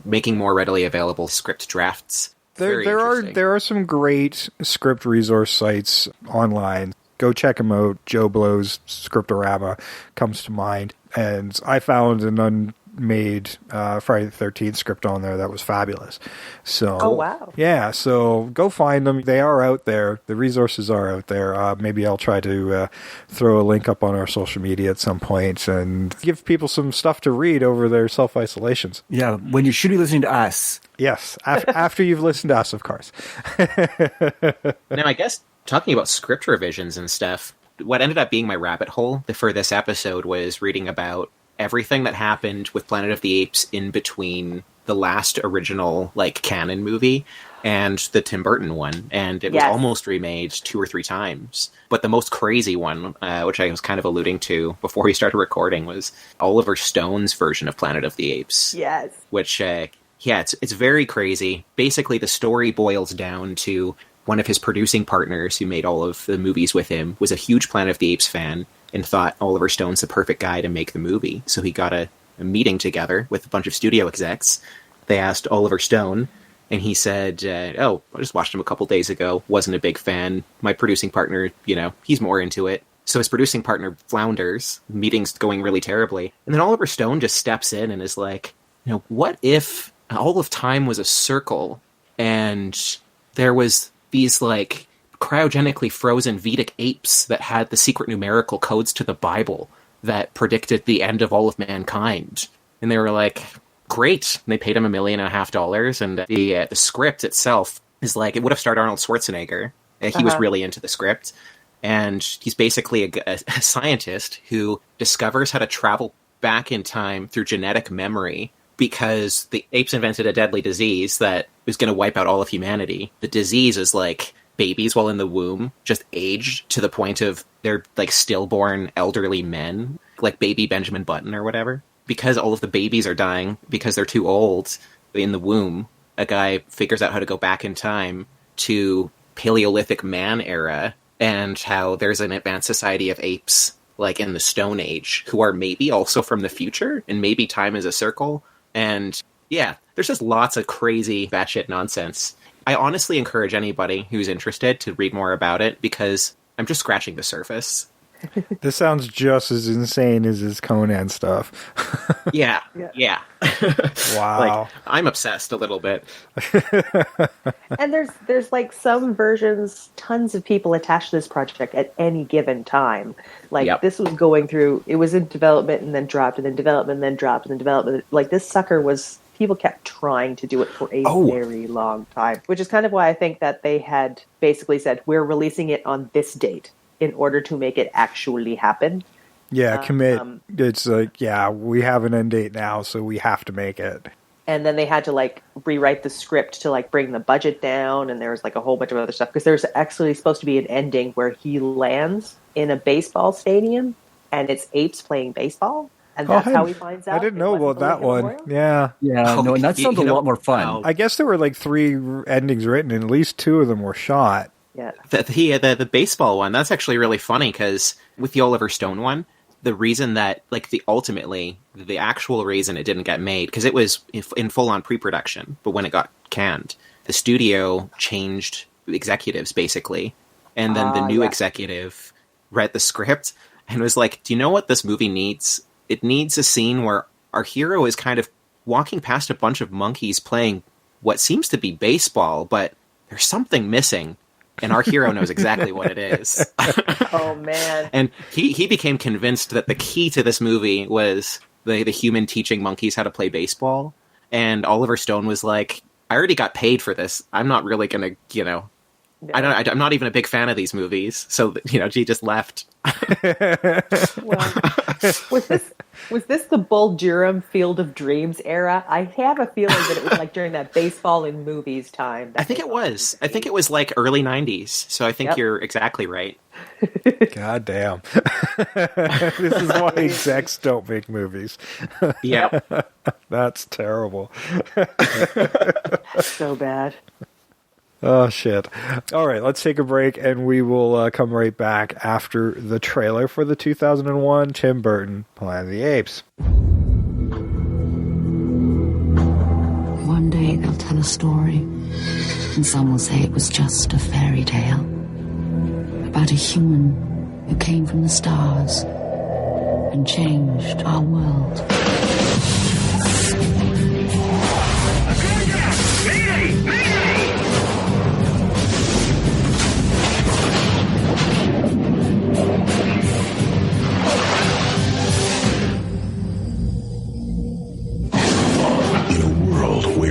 making more readily available script drafts. There are some great script resource sites online. Go check them out. Joe Blow's Scriptorama comes to mind. And I found an unmade Friday the 13th script on there that was fabulous. So, oh, wow. Yeah, so go find them. They are out there. The resources are out there. Maybe I'll try to throw a link up on our social media at some point and give people some stuff to read over their self-isolations. Yeah, when you should be listening to us. Yes, after you've listened to us, of course. Now, I guess talking about script revisions and stuff, what ended up being my rabbit hole for this episode was reading about everything that happened with Planet of the Apes in between the last original canon movie and the Tim Burton one, and it was almost remade 2 or 3 times. But the most crazy one, which I was kind of alluding to before we started recording, was Oliver Stone's version of Planet of the Apes. Yes. Which, it's very crazy. Basically, the story boils down to one of his producing partners who made all of the movies with him was a huge Planet of the Apes fan and thought Oliver Stone's the perfect guy to make the movie. So he got a meeting together with a bunch of studio execs. They asked Oliver Stone, and he said, I just watched him a couple days ago, wasn't a big fan. My producing partner, he's more into it. So his producing partner flounders, meeting's going really terribly. And then Oliver Stone just steps in and is like, what if all of time was a circle and there was these cryogenically frozen Vedic apes that had the secret numerical codes to the Bible that predicted the end of all of mankind. And they were like, great. And they paid him $1.5 million, and the script itself is it would have starred Arnold Schwarzenegger. He was really into the script. And he's basically a scientist who discovers how to travel back in time through genetic memory because the apes invented a deadly disease that was going to wipe out all of humanity. The disease is babies while in the womb just aged to the point of they're stillborn elderly men, like baby Benjamin Button or whatever. Because all of the babies are dying because they're too old in the womb, a guy figures out how to go back in time to Paleolithic man era and how there's an advanced society of apes in the Stone Age who are maybe also from the future and maybe time is a circle. And yeah, there's just lots of crazy batshit nonsense. I honestly encourage anybody who's interested to read more about it because I'm just scratching the surface. This sounds just as insane as his Conan stuff. Yeah. Wow. I'm obsessed a little bit. And there's some versions, tons of people attached to this project at any given time. This was going through, it was in development and then dropped and then development and then dropped and then development. This sucker was, people kept trying to do it for a very long time, which is kind of why I think that they had basically said, we're releasing it on this date in order to make it actually happen. Yeah, commit. It's we have an end date now, so we have to make it. And then they had to rewrite the script to bring the budget down, and there was a whole bunch of other stuff because there's actually supposed to be an ending where he lands in a baseball stadium and it's apes playing baseball, and that's how he finds out. I didn't know about that one. Royal. Yeah. No, and that sounds a lot more fun. I guess there were 3 endings written, and at least 2 of them were shot. Yeah. The baseball one, that's actually really funny because with the Oliver Stone one, the reason that the actual reason it didn't get made, because it was in full-on pre-production, but when it got canned, the studio changed executives basically, and then the new executive read the script and was like, do you know what this movie needs? It needs a scene where our hero is kind of walking past a bunch of monkeys playing what seems to be baseball, but there's something missing. And our hero knows exactly what it is. Oh, man. And he became convinced that the key to this movie was the human teaching monkeys how to play baseball. And Oliver Stone was like, I already got paid for this. I'm not really going to, I'm not even a big fan of these movies. So, he just left. Well, was this the Bull Durham Field of Dreams era? I have a feeling that it was during that baseball in movies time. I think it was. I think it was early 90s. So I think you're exactly right. God damn. This is why execs don't make movies. Yeah. That's terrible. So bad. Oh, shit. All right, let's take a break, and we will come right back after the trailer for the 2001 Tim Burton Planet of the Apes. a story, and some will say it was just a fairy tale about a human who came from the stars and changed our world.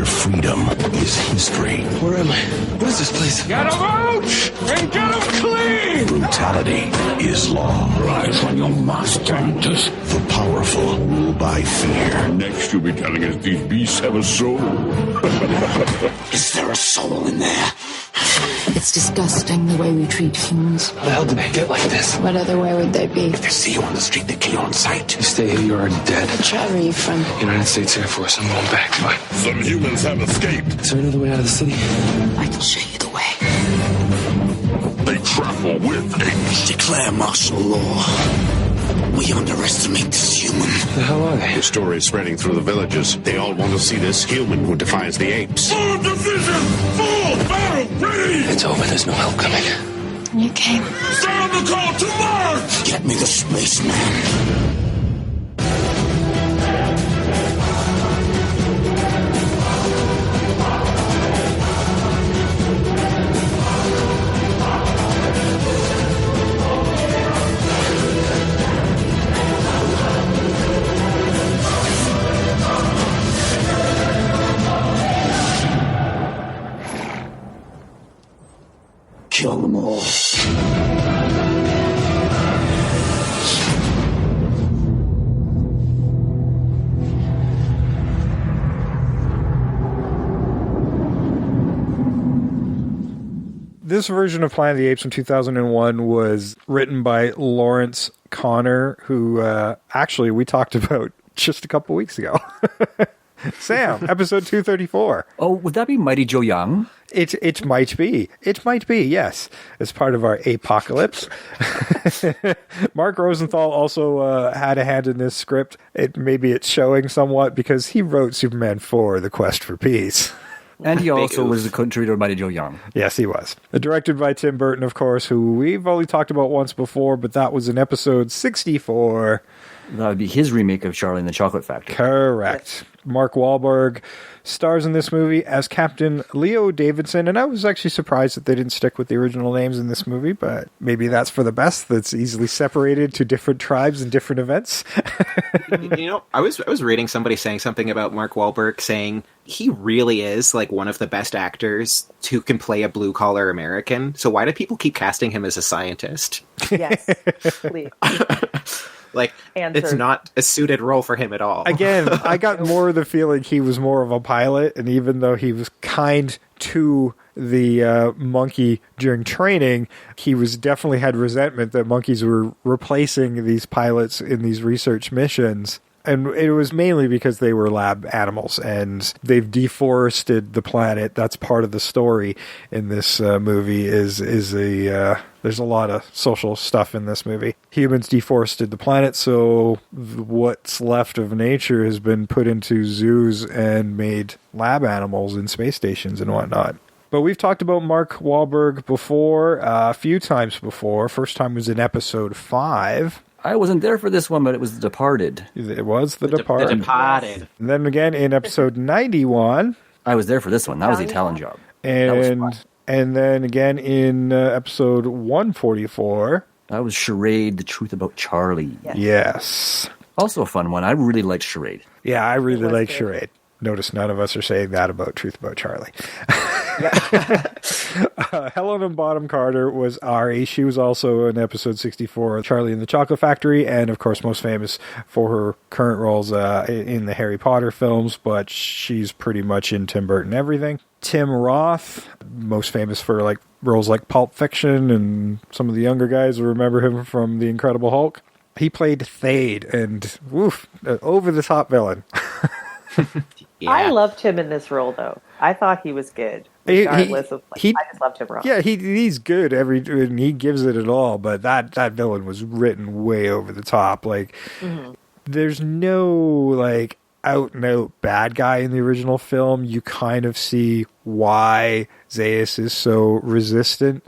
Freedom is history. Where am I? What is this place? Get them out and get them clean! Brutality is law. Rise when your master enters. The powerful rule by fear. Next you'll be telling us these beasts have a soul. Is there a soul in there? It's disgusting the way we treat humans. How the hell did they get like this? What other way would they be? If they see you on the street, they kill you on sight. You stay here, you're already dead. What tribe are you from? United States Air Force. I'm going back. Bye. Some humans have escaped. Is there another way out of the city? I can show you the way. They travel with apes. Declare martial law. We underestimate this human. Who the hell are they? The story is spreading through the villages. They all want to see this human who defies the apes. Full division! Full battle ready! It's over. There's no help coming. You came. Sound the call to march! Get me the spaceman. Kill them all. This version of Planet of the Apes in 2001 was written by Lawrence Connor, who actually we talked about just a couple weeks ago. Sam, episode 234. Oh, would that be Mighty Joe Young? It might be. It might be, yes. As part of our apocalypse. Mark Rosenthal also had a hand in this script. Maybe it's showing somewhat because he wrote Superman 4, The Quest for Peace. And he also was the contributor of Mighty Joe Young. Yes, he was. Directed by Tim Burton, of course, who we've only talked about once before, but that was in episode 64. That would be his remake of Charlie and the Chocolate Factory. Correct. Mark Wahlberg stars in this movie as Captain Leo Davidson, and I was actually surprised that they didn't stick with the original names in this movie, but maybe that's for the best. That's easily separated to different tribes and different events. You know, I was reading somebody saying something about Mark Wahlberg, saying he really is like one of the best actors who can play a blue-collar American, so why do people keep casting him as a scientist? Yes, please. Like, it's not a suited role for him at all. Again, I got more of the feeling he was more of a pilot, and even though he was kind to the monkey during training, he was definitely had resentment that monkeys were replacing these pilots in these research missions. And it was mainly because they were lab animals, and they've deforested the planet. That's part of the story in this movie. There's a lot of social stuff in this movie. Humans deforested the planet, so what's left of nature has been put into zoos and made lab animals in space stations and whatnot. But we've talked about Mark Wahlberg before, a few times before. First time was in episode 5. I wasn't there for this one, but it was The Departed. It was The Departed. The Departed. And then again in episode 91. I was there for this one. That was the Italian Job. And then again in episode 144. That was Charade, The Truth About Charlie. Yes. Also a fun one. I really liked Charade. Yeah, I really like Charade. Notice none of us are saying that about Truth About Charlie. Helena Bonham Carter was Ari. She was also in episode 64 of Charlie and the Chocolate Factory, and of course most famous for her current roles in the Harry Potter films, but she's pretty much in Tim Burton everything. Tim Roth, most famous for like roles like Pulp Fiction, and some of the younger guys will remember him from The Incredible Hulk. He played Thade, and over-the-top villain. Yeah. I loved him in this role, though. I thought he was good. Regardless of, I just loved him raw. Yeah, he's good. And he gives it all. But that villain was written way over the top. Like, there's no out-and-out bad guy in the original film, you kind of see why Zaius is so resistant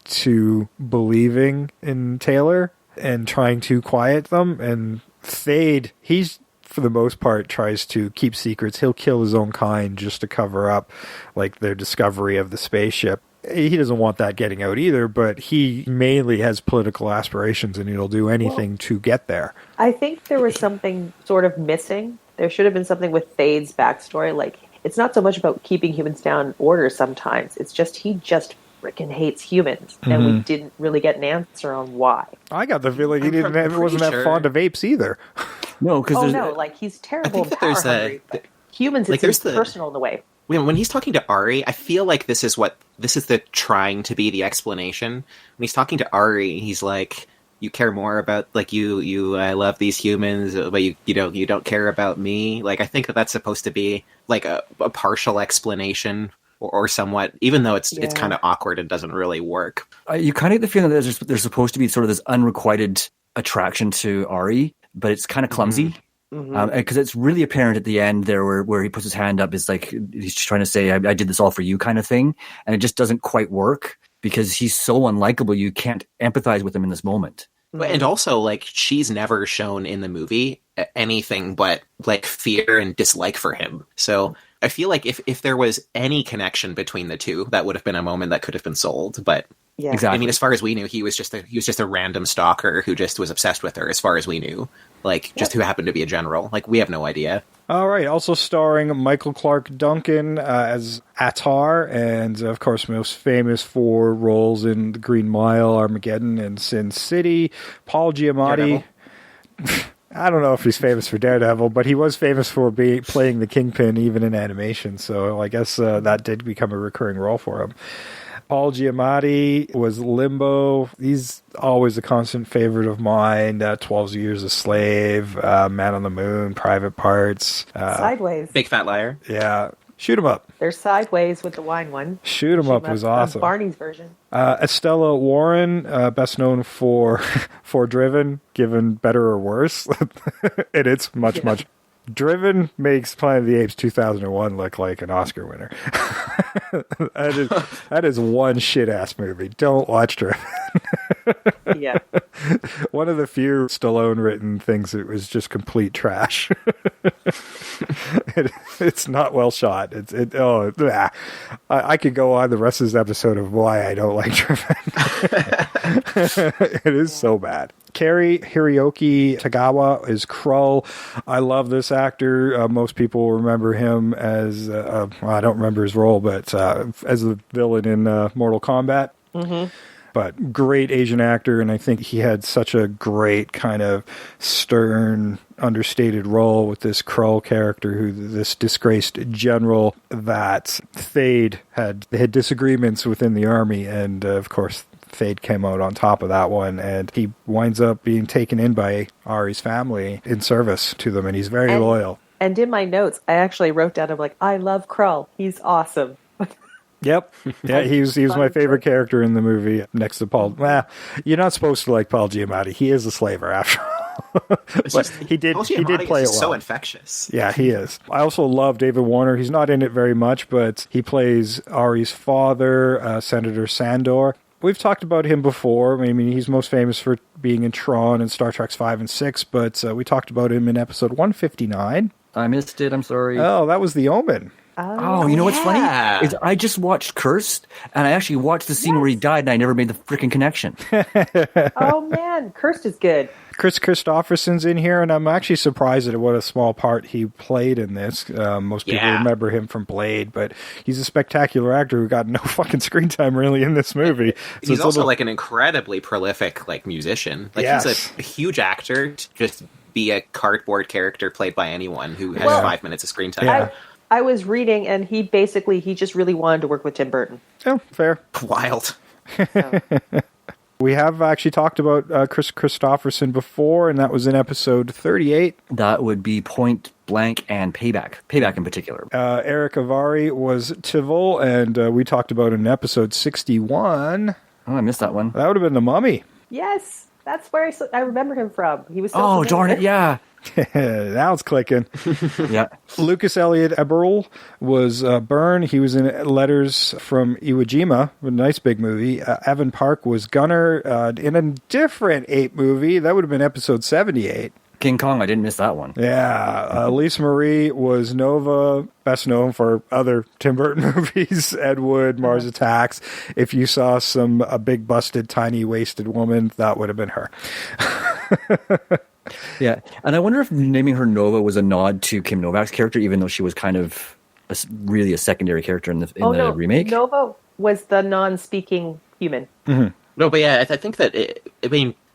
to believing in Taylor and trying to quiet them. And Thade, he's, for the most part, tries to keep secrets. He'll kill his own kind just to cover up, like, their discovery of the spaceship. He doesn't want that getting out either, but he mainly has political aspirations and he'll do anything to get there. I think there was something sort of missing. There should have been something with Thade's backstory. Like, it's not so much about keeping humans down in order sometimes. It's just he just freaking hates humans. And we didn't really get an answer on why. I got the feeling he wasn't that fond of apes either. No, because like, he's terrible and there's power-hungry. Humans, like, it's impersonal in the way. When he's talking to Ari, I feel like this is the trying to be the explanation. When he's talking to Ari, he's like, "You care more about I love these humans, but you don't care about me." Like, I think that's supposed to be like a partial explanation or somewhat, even though it's kind of awkward and doesn't really work. You kind of get the feeling that there's supposed to be sort of this unrequited attraction to Ari, but it's kind of clumsy. Because it's really apparent at the end there where he puts his hand up, is like he's trying to say, I did this all for you kind of thing, and it just doesn't quite work because he's so unlikable you can't empathize with him in this moment. And also, like, she's never shown in the movie anything but like fear and dislike for him. So I feel like if there was any connection between the two, that would have been a moment that could have been sold. But yeah, exactly. I mean, as far as we knew, he was just a random stalker who just was obsessed with her. As far as we knew, like, just who happened to be a general. Like, we have no idea. All right. Also starring Michael Clarke Duncan as Attar, and of course most famous for roles in The Green Mile, Armageddon, and Sin City. Paul Giamatti. I don't know if he's famous for Daredevil, but he was famous for playing the Kingpin even in animation. So I guess that did become a recurring role for him. Paul Giamatti was Limbo. He's always a constant favorite of mine. 12 Years a Slave, Man on the Moon, Private Parts. Sideways. Big Fat Liar. Yeah. Shoot 'em Up. They're Sideways with the wine one. Shoot 'em Up was awesome. Barney's version. Estella Warren, best known for Driven, given Better or Worse. And it's much Driven makes Planet of the Apes 2001 look like an Oscar winner. That is one shit-ass movie. Don't watch Driven. Yeah. One of the few Stallone-written things that was just complete trash. It's not well shot. I could go on the rest of this episode of why I don't like Driven. It is so bad. Cary Hiroyuki Tagawa is Krull. I love this actor. Most people remember him as, I don't remember his role, but as the villain in Mortal Kombat. Mm-hmm. But great Asian actor, and I think he had such a great kind of stern, understated role with this Krull character, this disgraced general that Thade had disagreements within the army, and of course Thade came out on top of that one, and he winds up being taken in by Ari's family in service to them, and he's very loyal. And in my notes, I actually wrote down, I'm like, I love Krull. He's awesome. Yep. Yeah, he was my favorite character in the movie next to Paul. Well, you're not supposed to like Paul Giamatti. He is a slaver after all. But he did play it well. So infectious. Yeah, he is. I also love David Warner. He's not in it very much, but he plays Ari's father, Senator Sandor. We've talked about him before. I mean, he's most famous for being in Tron and Star Trek 5 and 6, but we talked about him in episode 159. I missed it. I'm sorry. Oh, that was The Omen. Oh, you know what's funny? Is I just watched Cursed, and I actually watched the scene where he died, and I never made the freaking connection. Oh, man. Cursed is good. Chris Christopherson's in here, and I'm actually surprised at what a small part he played in this. Most people remember him from Blade, but he's a spectacular actor who got no fucking screen time really in this movie. So he's also like an incredibly prolific musician. He's a huge actor to just be a cardboard character played by anyone who has 5 minutes of screen time. Yeah. I was reading, and he just really wanted to work with Tim Burton. Oh, fair. Wild. We have actually talked about Chris Christopherson before, and that was in episode 38. That would be Point Blank and Payback. Payback in particular. Eric Avari was Tivol, and we talked about in episode 61. Oh, I missed that one. That would have been The Mummy. Yes. That's where I remember him from. He was so darn it, yeah. Now it's clicking. Yeah. Lucas Elliott Eberl was Byrne. He was in Letters from Iwo Jima, a nice big movie. Evan Park was Gunner in a different ape movie. That would have been episode 78. King Kong, I didn't miss that one. Yeah. Lisa Marie was Nova, best known for other Tim Burton movies, Ed Wood, Mars Attacks. If you saw a big busted, tiny waisted woman, that would have been her. Yeah, and I wonder if naming her Nova was a nod to Kim Novak's character, even though she was kind of really a secondary character in the remake. Nova was the non-speaking human. Mm-hmm. No, but yeah, I think that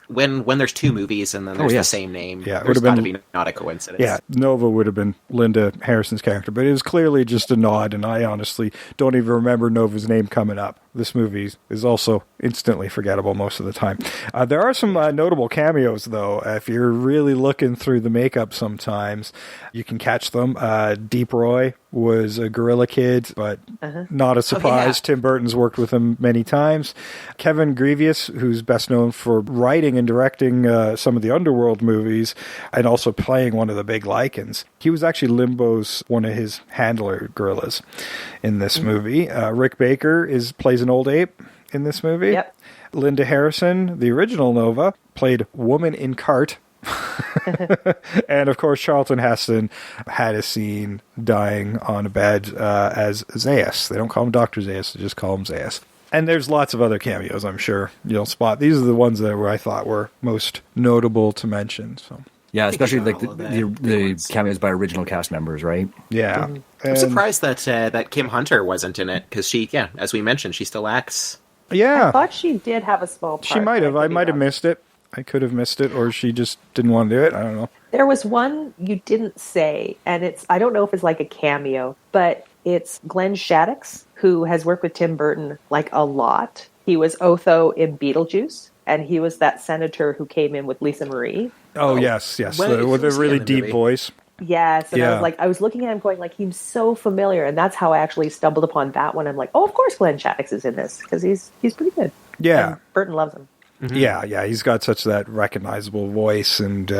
when there's two movies and then there's the same name, there's got to be not a coincidence. Yeah, Nova would have been Linda Harrison's character, but it was clearly just a nod, and I honestly don't even remember Nova's name coming up. This movie is also instantly forgettable most of the time. There are some notable cameos, though. If you're really looking through the makeup sometimes, you can catch them. Deep Roy was a Gorilla Kid, but not a surprise. Tim Burton's worked with him many times. Kevin Grievous, who's best known for writing and directing some of the Underworld movies, and also playing one of the big Lycans. He was actually Limbo's one of his handler gorillas in this movie. Rick Baker plays an old ape in this movie. Yep. Linda Harrison, the original Nova, played Woman in Cart. And of course, Charlton Heston had a scene dying on a bed as Zaius. They don't call him Dr. Zaius, they just call him Zaius. And there's lots of other cameos, I'm sure you'll spot. These are the ones that I thought were most notable to mention. So. Yeah, especially like the cameos by original cast members, right? Yeah. I'm surprised that Kim Hunter wasn't in it, because she, as we mentioned, she still acts. Yeah. I thought she did have a small part. She might have. I might have missed it. I could have missed it, or she just didn't want to do it. I don't know. There was one you didn't say, and I don't know if it's like a cameo, but it's Glenn Shaddix, who has worked with Tim Burton like a lot. He was Otho in Beetlejuice, and he was that senator who came in with Lisa Marie. Oh, yes. With a really deep voice. Yes, and I was looking at him going, like, he's so familiar, and that's how I actually stumbled upon that one. I'm like, oh, of course Glenn Shaddix is in this, because he's pretty good. Yeah. And Burton loves him. Mm-hmm. Yeah, he's got such that recognizable voice, and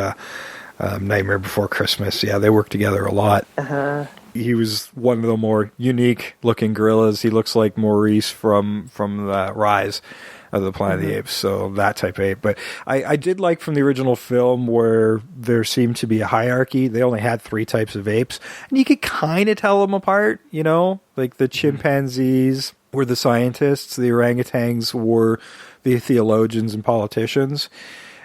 Nightmare Before Christmas, they work together a lot. Uh-huh. He was one of the more unique-looking gorillas. He looks like Maurice from the Rise of the Planet of the Apes, so that type of ape. But I did like from the original film where there seemed to be a hierarchy. They only had 3 types of apes, and you could kind of tell them apart, like the chimpanzees were the scientists, the orangutans were the theologians and politicians,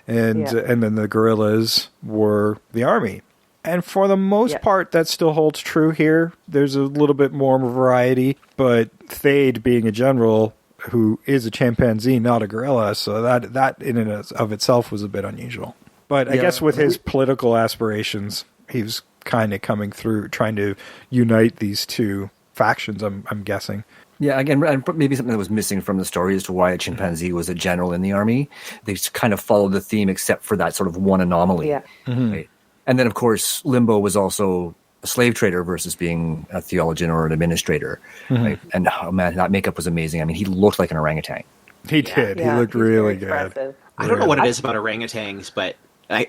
and then the gorillas were the army. And for the most part, that still holds true here. There's a little bit more variety, but Thade being a general who is a chimpanzee, not a gorilla, so that in and of itself was a bit unusual. But I guess with his political aspirations, he was kind of coming through, trying to unite these two factions, I'm guessing. Yeah, again, maybe something that was missing from the story as to why a chimpanzee was a general in the army. They just kind of followed the theme except for that sort of one anomaly. Yeah. Mm-hmm. Right? And then, of course, Limbo was also a slave trader versus being a theologian or an administrator. Mm-hmm. Right? And, oh man, that makeup was amazing. I mean, he looked like an orangutan. He did. He looked really good. I don't know what it is about orangutans, but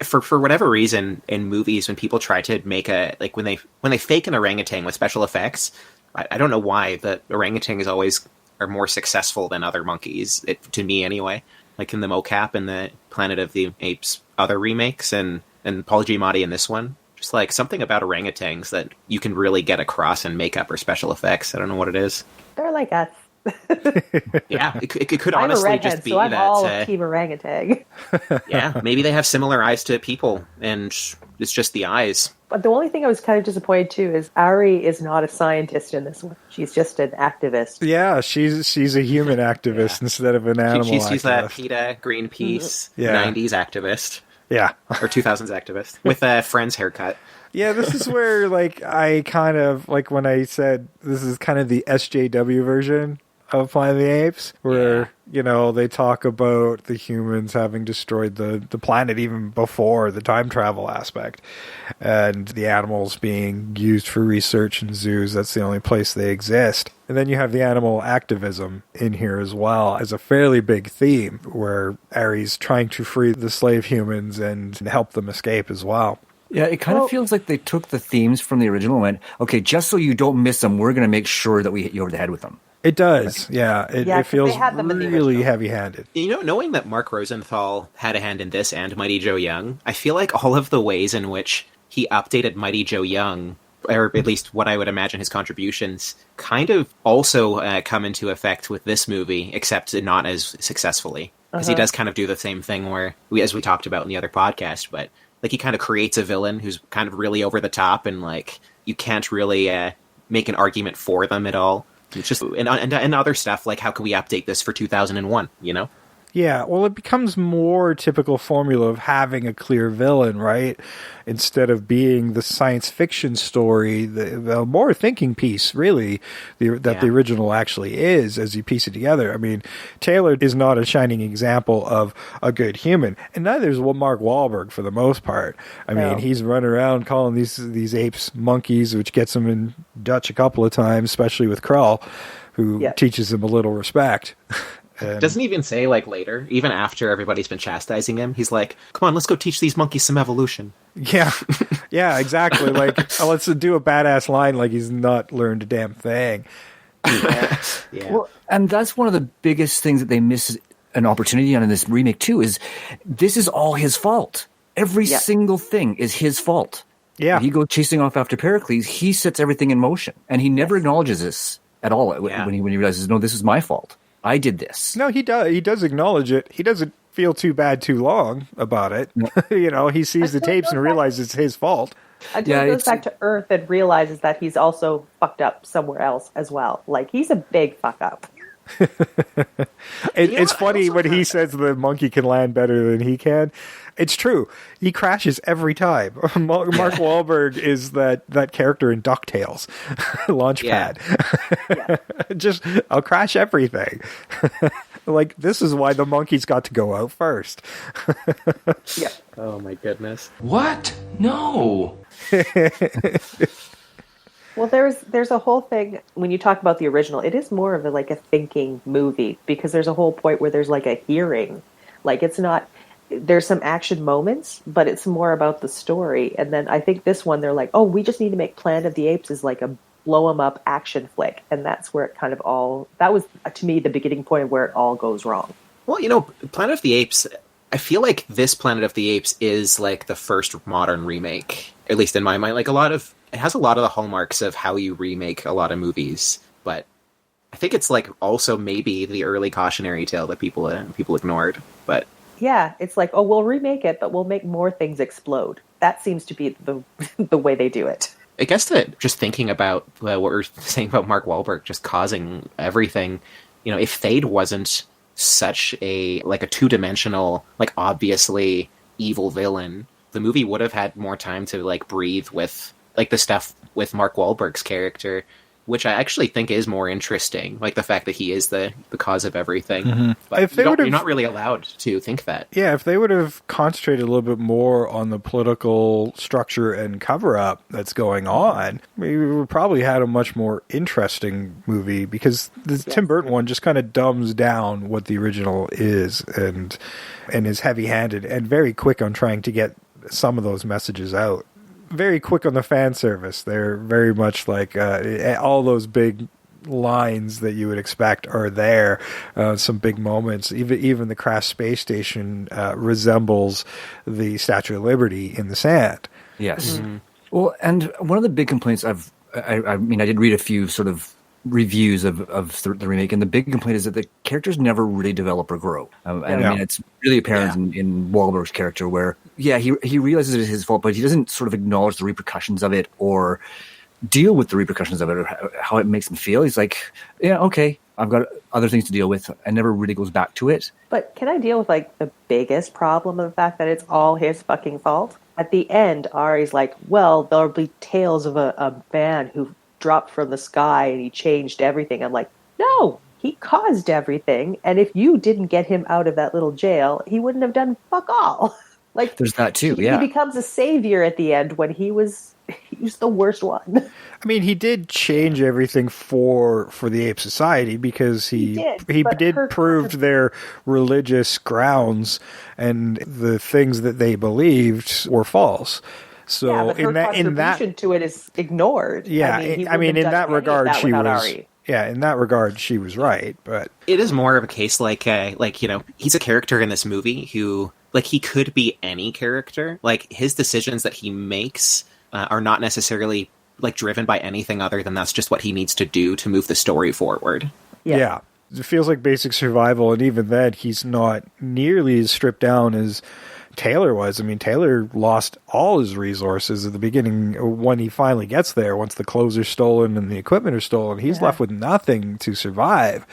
for whatever reason, in movies, when people try to make when they fake an orangutan with special effects, I don't know why the orangutans are more successful than other monkeys, to me anyway. Like in the mocap in the Planet of the Apes other remakes and Paul Giamatti in this one. Just like something about orangutans that you can really get across in makeup or special effects. I don't know what it is. They're like us. Yeah, it could honestly just be so I'm that. all team orangutan. Yeah, maybe they have similar eyes to people, and it's just the eyes. But the only thing I was kind of disappointed too is Ari is not a scientist in this one. She's just an activist. Yeah, she's a human activist instead of an animal She's activist. She's that PETA, Greenpeace, 90s activist. Yeah. Or 2000s activist with a Friends haircut. Yeah, this is where I kind of when I said this is kind of the SJW version of Planet of the Apes, where they talk about the humans having destroyed the planet even before the time travel aspect, and the animals being used for research in zoos. That's the only place they exist. And then you have the animal activism in here as well as a fairly big theme, where Ari's trying to free the slave humans and help them escape as well. Yeah, it kind of feels like they took the themes from the original and went, okay, just so you don't miss them, we're going to make sure that we hit you over the head with them. It does, yeah. It feels really heavy-handed. Knowing that Mark Rosenthal had a hand in this and Mighty Joe Young, I feel like all of the ways in which he updated Mighty Joe Young, or at least what I would imagine his contributions, kind of also come into effect with this movie, except not as successfully. Because he does kind of do the same thing where, as we talked about in the other podcast, but like he kind of creates a villain who's kind of really over the top and like you can't really make an argument for them at all. It's just and other stuff like how can we update this for 2001, you know? Yeah, well, it becomes more typical formula of having a clear villain, right? Instead of being the science fiction story, the more thinking piece, really, the original actually is, as you piece it together. I mean, Taylor is not a shining example of a good human, and neither is Mark Wahlberg for the most part. I mean, he's running around calling these apes monkeys, which gets him in Dutch a couple of times, especially with Krull, who teaches him a little respect. Doesn't he even say, like, later, even after everybody's been chastising him, he's like, come on, let's go teach these monkeys some evolution. Yeah, yeah, exactly. Like, let's do a badass line like he's not learned a damn thing. Yeah. Well, and that's one of the biggest things that they miss an opportunity on in this remake, too, is this is all his fault. Every single thing is his fault. Yeah. When he goes chasing off after Pericles, he sets everything in motion, and he never acknowledges this at all when he realizes, no, this is my fault. I did this. No, he does. He does acknowledge it. He doesn't feel too bad too long about it. No. He sees the tapes and realizes it's his fault. Until he goes back to Earth and realizes that he's also fucked up somewhere else as well. Like, he's a big fuck up. It's funny when he says the monkey can land better than he can. It's true. He crashes every time. Mark Wahlberg is that character in DuckTales, Launchpad. Just, I'll crash everything. Like, this is why the monkeys got to go out first. Oh my goodness. What? No. Well, there's a whole thing when you talk about the original. It is more of a thinking movie because there's a whole point where there's like a hearing. Like, it's not. There's some action moments, but it's more about the story. And then I think this one, they're like, oh, we just need to make Planet of the Apes is like a blow 'em up action flick, and that's where it kind of all. That was to me the beginning point of where it all goes wrong. Well, Planet of the Apes. I feel like this Planet of the Apes is like the first modern remake, at least in my mind. Like it has a lot of the hallmarks of how you remake a lot of movies, but I think it's like also maybe the early cautionary tale that people ignored. But yeah, it's like, oh, we'll remake it, but we'll make more things explode. That seems to be the way they do it. I guess that just thinking about what we're saying about Mark Wahlberg just causing everything, if Thade wasn't such a two-dimensional, like obviously evil villain, the movie would have had more time to like breathe with like the stuff with Mark Wahlberg's character, which I actually think is more interesting, like the fact that he is the cause of everything. Mm-hmm. But you're not really allowed to think that. Yeah, if they would have concentrated a little bit more on the political structure and cover-up that's going on, we would probably had a much more interesting movie, because the Tim Burton one just kind of dumbs down what the original is and is heavy-handed and very quick on trying to get some of those messages out. Very quick on the fan service. They're very much like all those big lines that you would expect are there. Some big moments. Even the crashed space station resembles the Statue of Liberty in the sand. Yes. Mm-hmm. Well, and one of the big complaints I did read a few sort of reviews of the remake, and the big complaint is that the characters never really develop or grow. I mean, it's really apparent in Wahlberg's character where, he realizes it is his fault, but he doesn't sort of acknowledge the repercussions of it or deal with the repercussions of it or how it makes him feel. He's like, yeah, okay, I've got other things to deal with, and never really goes back to it. But can I deal with like the biggest problem of the fact that it's all his fucking fault? At the end, Ari's like, well, there'll be tales of a man who dropped from the sky and he changed everything. I'm like, no, he caused everything, and if you didn't get him out of that little jail, he wouldn't have done fuck all. Like, there's that too. He becomes a savior at the end when he was the worst one. I mean, he did change everything for the ape society, because he did prove their religious grounds and the things that they believed were false. So yeah, but her contribution to it is ignored. Yeah, I mean in that regard, she was. Ari. Yeah, in that regard, she was right. But it is more of a case like he's a character in this movie who he could be any character. Like his decisions that he makes are not necessarily driven by anything other than that's just what he needs to do to move the story forward. Yeah. It feels like basic survival, and even then, he's not nearly as stripped down as Taylor was. I mean, Taylor lost all his resources at the beginning when he finally gets there. Once the clothes are stolen and the equipment are stolen, he's left with nothing to survive.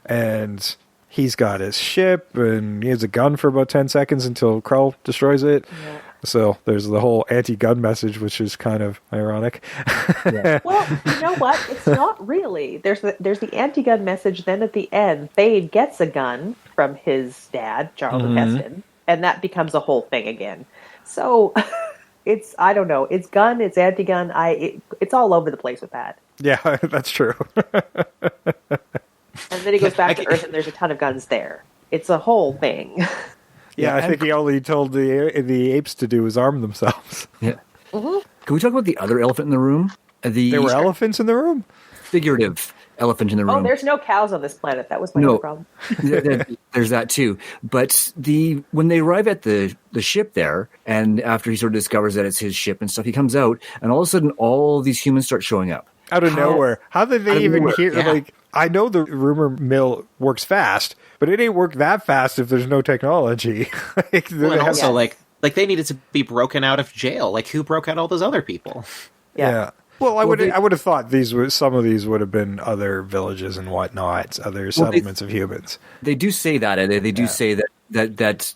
And he's got his ship, and he has a gun for about 10 seconds until Krull destroys it. Yeah. So there's the whole anti-gun message, which is kind of ironic. Yeah. Well, you know what? It's not really. There's the anti-gun message. Then at the end, Thade gets a gun from his dad, Charlton Heston, and that becomes a whole thing again. So it's, I don't know. It's gun, it's anti-gun. It's all over the place with that. Yeah, that's true. And then he goes back to Earth, and there's a ton of guns there. It's a whole thing. Yeah, I think he only told the apes to do is arm themselves. Yeah. Mm-hmm. Can we talk about the other elephant in the room? There were elephants in the room? Figurative elephant in the room. Oh, there's no cows on this planet. That was my other problem. There's that too. But when they arrive at the ship there, and after he sort of discovers that it's his ship and stuff, he comes out, and all of a sudden all these humans start showing up. Out of nowhere. How did they even hear? Yeah. I know the rumor mill works fast, but it ain't work that fast if there's no technology. And also, they needed to be broken out of jail. Who broke out all those other people? Yeah. Well, I would have thought some of these would have been other villages and whatnot, other settlements of humans. They do say that. They do say that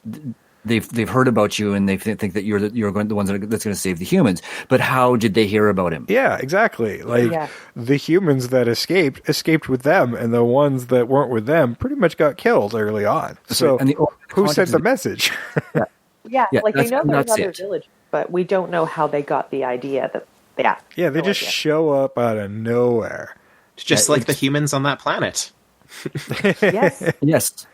they've heard about you, and they think that you're the ones that's going to save the humans. But how did they hear about him? Yeah, exactly. The humans that escaped with them, and the ones that weren't with them pretty much got killed early on. So who sent the message? Yeah, they know there's other villages, but we don't know how they got the idea that. Yeah, they just show up out of nowhere. Just like the humans on that planet. Yes. Yes.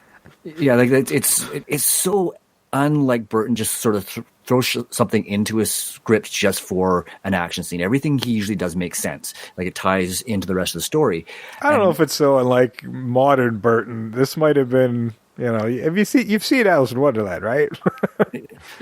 Yeah, it's so unlike Burton, just sort of throws something into a script just for an action scene. Everything he usually does makes sense. It ties into the rest of the story. I don't know if it's so unlike modern Burton. This might have been, you've seen Alice in Wonderland, right?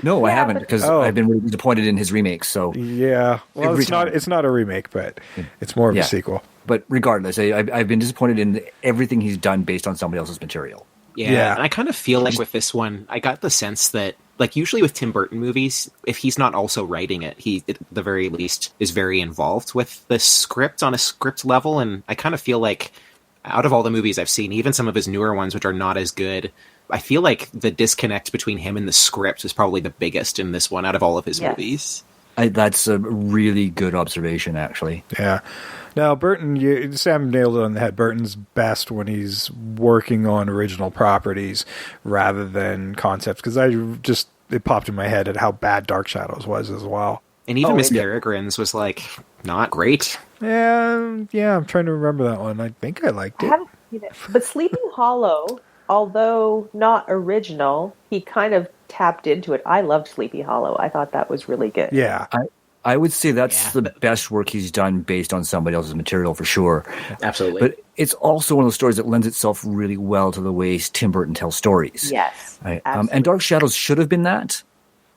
No, I haven't, because I've been really disappointed in his remakes. So yeah, well, it's not a remake, but it's more of a sequel. But regardless, I've been disappointed in everything he's done based on somebody else's material. Yeah, and I kind of feel like with this one, I got the sense that, usually with Tim Burton movies, if he's not also writing it, he, at the very least, is very involved with the script on a script level, and I kind of feel like, out of all the movies I've seen, even some of his newer ones, which are not as good, I feel like the disconnect between him and the script is probably the biggest in this one out of all of his movies. That's a really good observation, actually. Yeah. Now, Burton, Sam nailed it on the head. Burton's best when he's working on original properties rather than concepts, because it popped in my head at how bad Dark Shadows was as well. And even Miss Peregrine's was, not great. Yeah, I'm trying to remember that one. I think I liked it. I haven't seen it. But Sleeping Hollow, although not original, he kind of tapped into it. I loved Sleepy Hollow. I thought that was really good. Yeah. I would say that's the best work he's done based on somebody else's material, for sure. Absolutely. But it's also one of those stories that lends itself really well to the ways Tim Burton tells stories. Yes. Right? And Dark Shadows should have been that.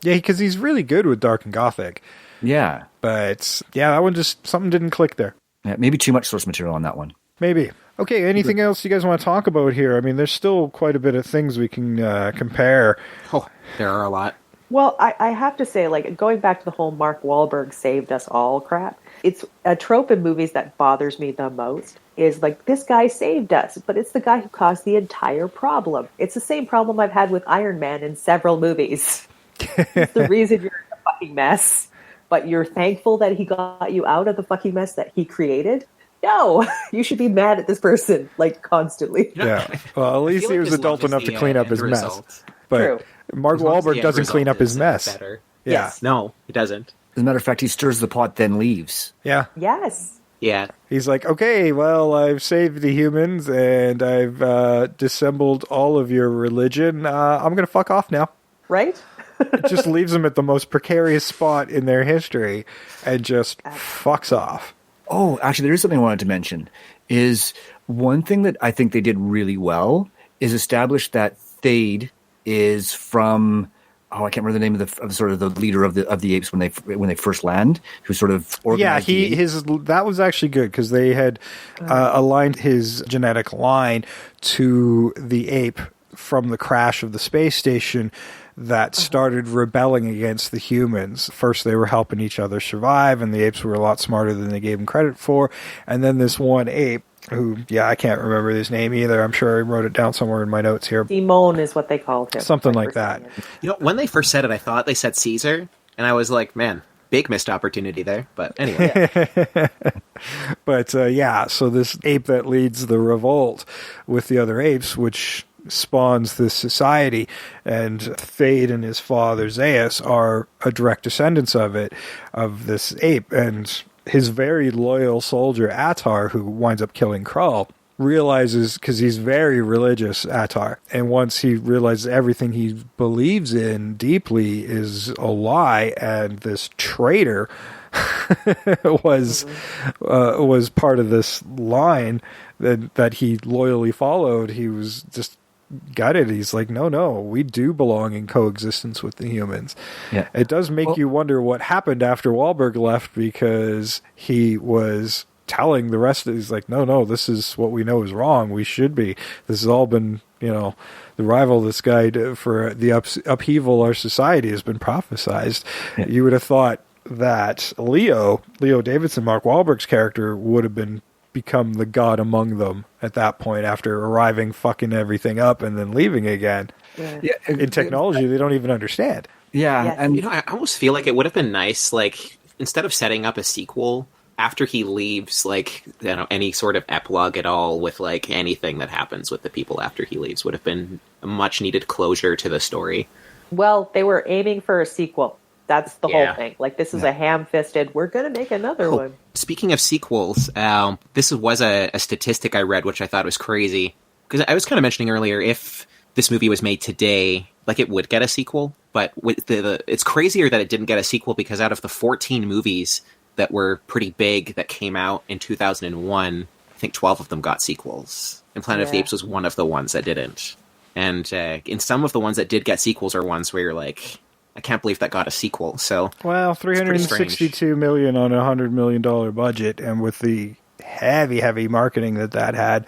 Yeah, because he's really good with dark and gothic. Yeah. But, that one something didn't click there. Yeah, maybe too much source material on that one. Maybe. Okay, anything else you guys want to talk about here? I mean, there's still quite a bit of things we can compare. Oh, there are a lot. Well, I have to say, going back to the whole Mark Wahlberg saved us all crap, it's a trope in movies that bothers me the most, is this guy saved us, but it's the guy who caused the entire problem. It's the same problem I've had with Iron Man in several movies. It's the reason you're in a fucking mess, but you're thankful that he got you out of the fucking mess that he created. No, you should be mad at this person, constantly. Yeah. Well, at least he was adult enough to clean up his mess. But True. Mark Wahlberg doesn't clean up his mess. Better. Yeah. Yes. No, he doesn't. As a matter of fact, he stirs the pot, then leaves. Yeah. Yes. Yeah. He's like, okay, well, I've saved the humans, and I've dissembled all of your religion. I'm going to fuck off now. Right? It just leaves them at the most precarious spot in their history and just fucks off. Oh, actually, there is something I wanted to mention. Is one thing that I think they did really well is establish that Thade is from... Oh, I can't remember the name of sort of the leader of the apes when they first land, who sort of organized. Yeah, that was actually good because they had aligned his genetic line to the ape from the crash of the space station that started rebelling against the humans. First, they were helping each other survive, and the apes were a lot smarter than they gave them credit for. And then this one ape, who, I can't remember his name either. I'm sure I wrote it down somewhere in my notes here. Simone is what they called him. Something like that. You know, when they first said it, I thought they said Caesar, and I was like, man, big missed opportunity there. But anyway. But so this ape that leads the revolt with the other apes, which spawns this society, and Thade and his father Zeus are a direct descendants of this ape, and his very loyal soldier Attar, who winds up killing Krull, realizes, because he's very religious, Attar, and once he realizes everything he believes in deeply is a lie, and this traitor was part of this line that he loyally followed, he was just gutted. He's like, no, we do belong in coexistence with the humans. Yeah. It does make you wonder what happened after Wahlberg left, because he was telling the rest of, he's like, no, this is what we know is wrong. We should be. This has all been, the rival of this guy for the upheaval our society has been prophesized. Yeah. You would have thought that Leo Davidson, Mark Wahlberg's character, would have become the god among them at that point after arriving, fucking everything up, and then leaving again. Yeah. In technology, they don't even understand. Yeah, yes. And I almost feel like it would have been nice, like, instead of setting up a sequel after he leaves, like, any sort of epilogue at all with, like, anything that happens with the people after he leaves would have been a much needed closure to the story. Well, they were aiming for a sequel. That's the whole thing. Like, this is a ham-fisted, we're going to make another one. Speaking of sequels, this was a statistic I read, which I thought was crazy. Because I was kind of mentioning earlier, if this movie was made today, like, it would get a sequel. But with it's crazier that it didn't get a sequel, because out of the 14 movies that were pretty big that came out in 2001, I think 12 of them got sequels. And Planet of the Apes was one of the ones that didn't. And in some of the ones that did get sequels are ones where you're like, I can't believe that got a sequel. So, well, $362 million on a $100 million budget, and with the heavy marketing that had,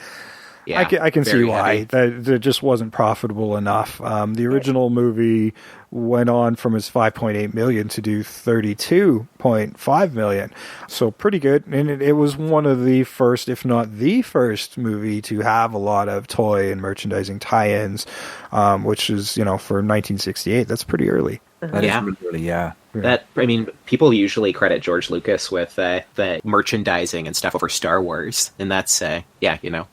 I can see why that just wasn't profitable enough. The original movie went on from its $5.8 million to do $32.5 million, so pretty good. And it was one of the first, if not the first, movie to have a lot of toy and merchandising tie-ins, which is, for 1968, that's pretty early. That is really early, yeah. That, I mean, people usually credit George Lucas with the merchandising and stuff over Star Wars, and that's, this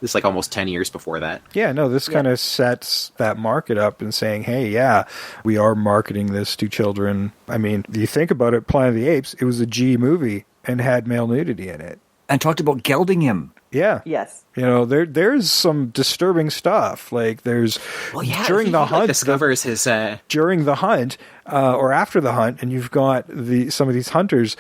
is like almost 10 years before that. Yeah, no, this kind of sets that market up and saying, hey, we are marketing this to children. I mean, you think about it, Planet of the Apes, it was a G movie and had male nudity in it. And talked about gelding him. Yeah. Yes. There's some disturbing stuff. Like there's during the hunt, discovers his during the hunt or after the hunt, and you've got some of these hunters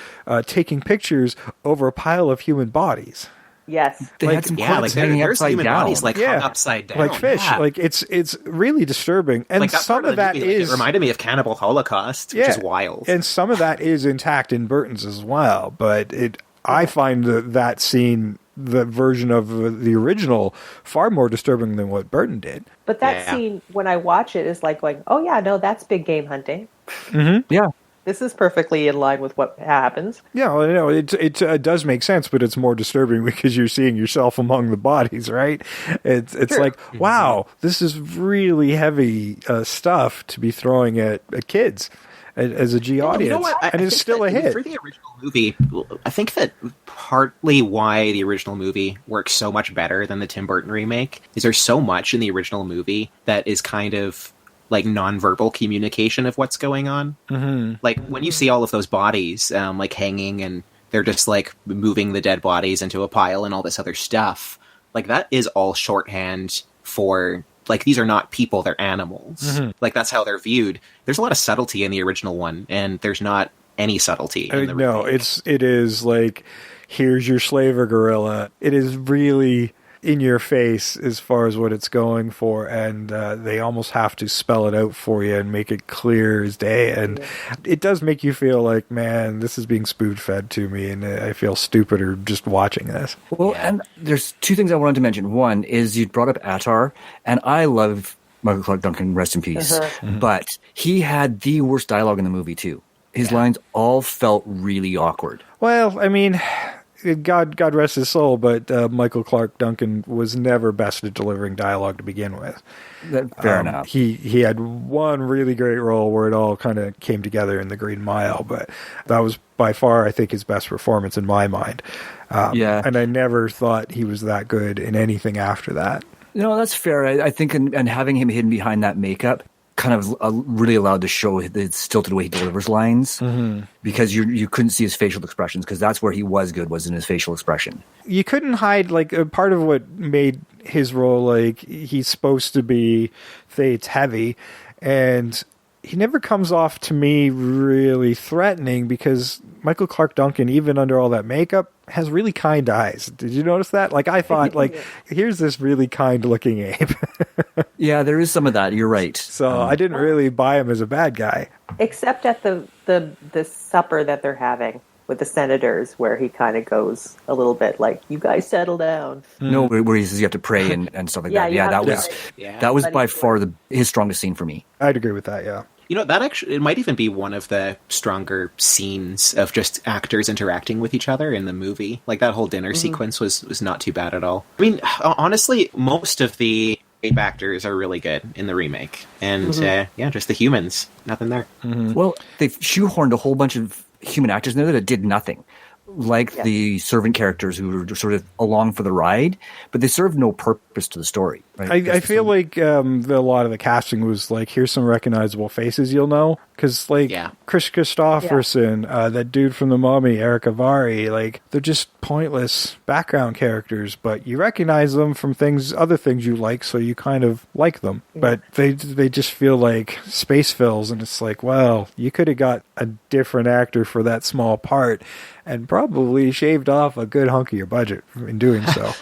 taking pictures over a pile of human bodies. Yes. They had some corpses hanging there's upside human down. bodies hung upside down, like fish. Yeah. Like it's really disturbing, and like some of that movie, it reminded me of Cannibal Holocaust, which is wild. And some of that is intact in Burton's as well, but I find that scene, the version of the original, far more disturbing than what Burton did. But that scene, when I watch it, is like going, oh yeah, no, that's big game hunting. Mm-hmm. Yeah. This is perfectly in line with what happens. Yeah, well, it does make sense, but it's more disturbing because you're seeing yourself among the bodies, right? It's like, wow, this is really heavy stuff to be throwing at kids as a G audience, you know what? and it's still a hit. For the original movie, I think that partly why the original movie works so much better than the Tim Burton remake is there's so much in the original movie that is kind of like nonverbal communication of what's going on. Mm-hmm. Like when you see all of those bodies like hanging and they're just like moving the dead bodies into a pile and all this other stuff, like that is all shorthand for like, these are not people, they're animals. Like, that's how they're viewed. There's a lot of subtlety in the original one, and there's not any subtlety in the remake. It is like, here's your slaver gorilla. It is really in your face as far as what it's going for, and they almost have to spell it out for you and make it clear as day, and it does make you feel like, man, this is being spoon-fed to me, and I feel stupider just watching this. Well, and there's two things I wanted to mention. One is you brought up Attar, and I love Michael Clarke Duncan, rest in peace, but he had the worst dialogue in the movie too. His lines all felt really awkward. Well, I mean, God rest his soul, but Michael Clarke Duncan was never best at delivering dialogue to begin with. Fair enough. He had one really great role where it all kind of came together in The Green Mile, but that was by far, I think, his best performance in my mind. And I never thought he was that good in anything after that. No, that's fair. I think, and having him hidden behind that makeup kind of really allowed to show the stilted way he delivers lines, because you couldn't see his facial expressions, because that's where he was good, was in his facial expression. You couldn't hide, like, a part of what made his role, like, he's supposed to be Thade's heavy, and he never comes off to me really threatening, because Michael Clarke Duncan, even under all that makeup, has really kind eyes. Did you notice that? Like, I thought, like, here's this really kind-looking ape. Yeah, there is some of that. You're right. So I didn't really buy him as a bad guy. Except at the supper that they're having with the senators, where he kind of goes a little bit like, you guys settle down. No, where he says you have to pray and stuff like that. Yeah, that was by far his strongest scene for me. I'd agree with that, yeah. You know, that actually, it might even be one of the stronger scenes of just actors interacting with each other in the movie. Like, that whole dinner sequence was not too bad at all. I mean, honestly, most of the ape actors are really good in the remake. And, just the humans, nothing there. Well, they've shoehorned a whole bunch of human actors in there that did nothing. Like the servant characters who were sort of along for the ride, but they served no purpose to the story. Right? I feel like a lot of the casting was like, here's some recognizable faces you'll know. Because, like, Chris Christopherson, that dude from The Mummy, Eric Avari, like, they're just pointless background characters, but you recognize them from other things you like, so you kind of like them. But they just feel like space fills, and it's like, well, you could have got a different actor for that small part, and probably shaved off a good hunk of your budget in doing so.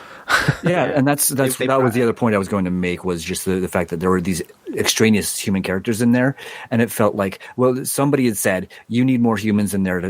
And that was the other point I was going to make, was just the fact that there were these extraneous human characters in there, and it felt like, well, somebody had said you need more humans in there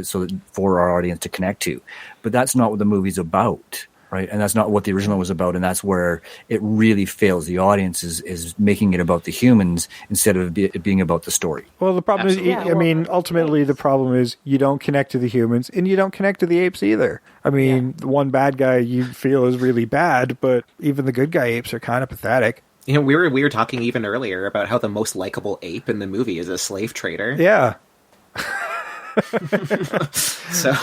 for our audience to connect to, but that's not what the movie's about, right? And that's not what the original was about, and that's where it really fails. The audience is making it about the humans instead of it being about the story. Well, the problem is, ultimately the problem is you don't connect to the humans, and you don't connect to the apes either. I mean, the one bad guy you feel is really bad, but even the good guy apes are kind of pathetic. You know, we were talking even earlier about how the most likable ape in the movie is a slave trader. Yeah. So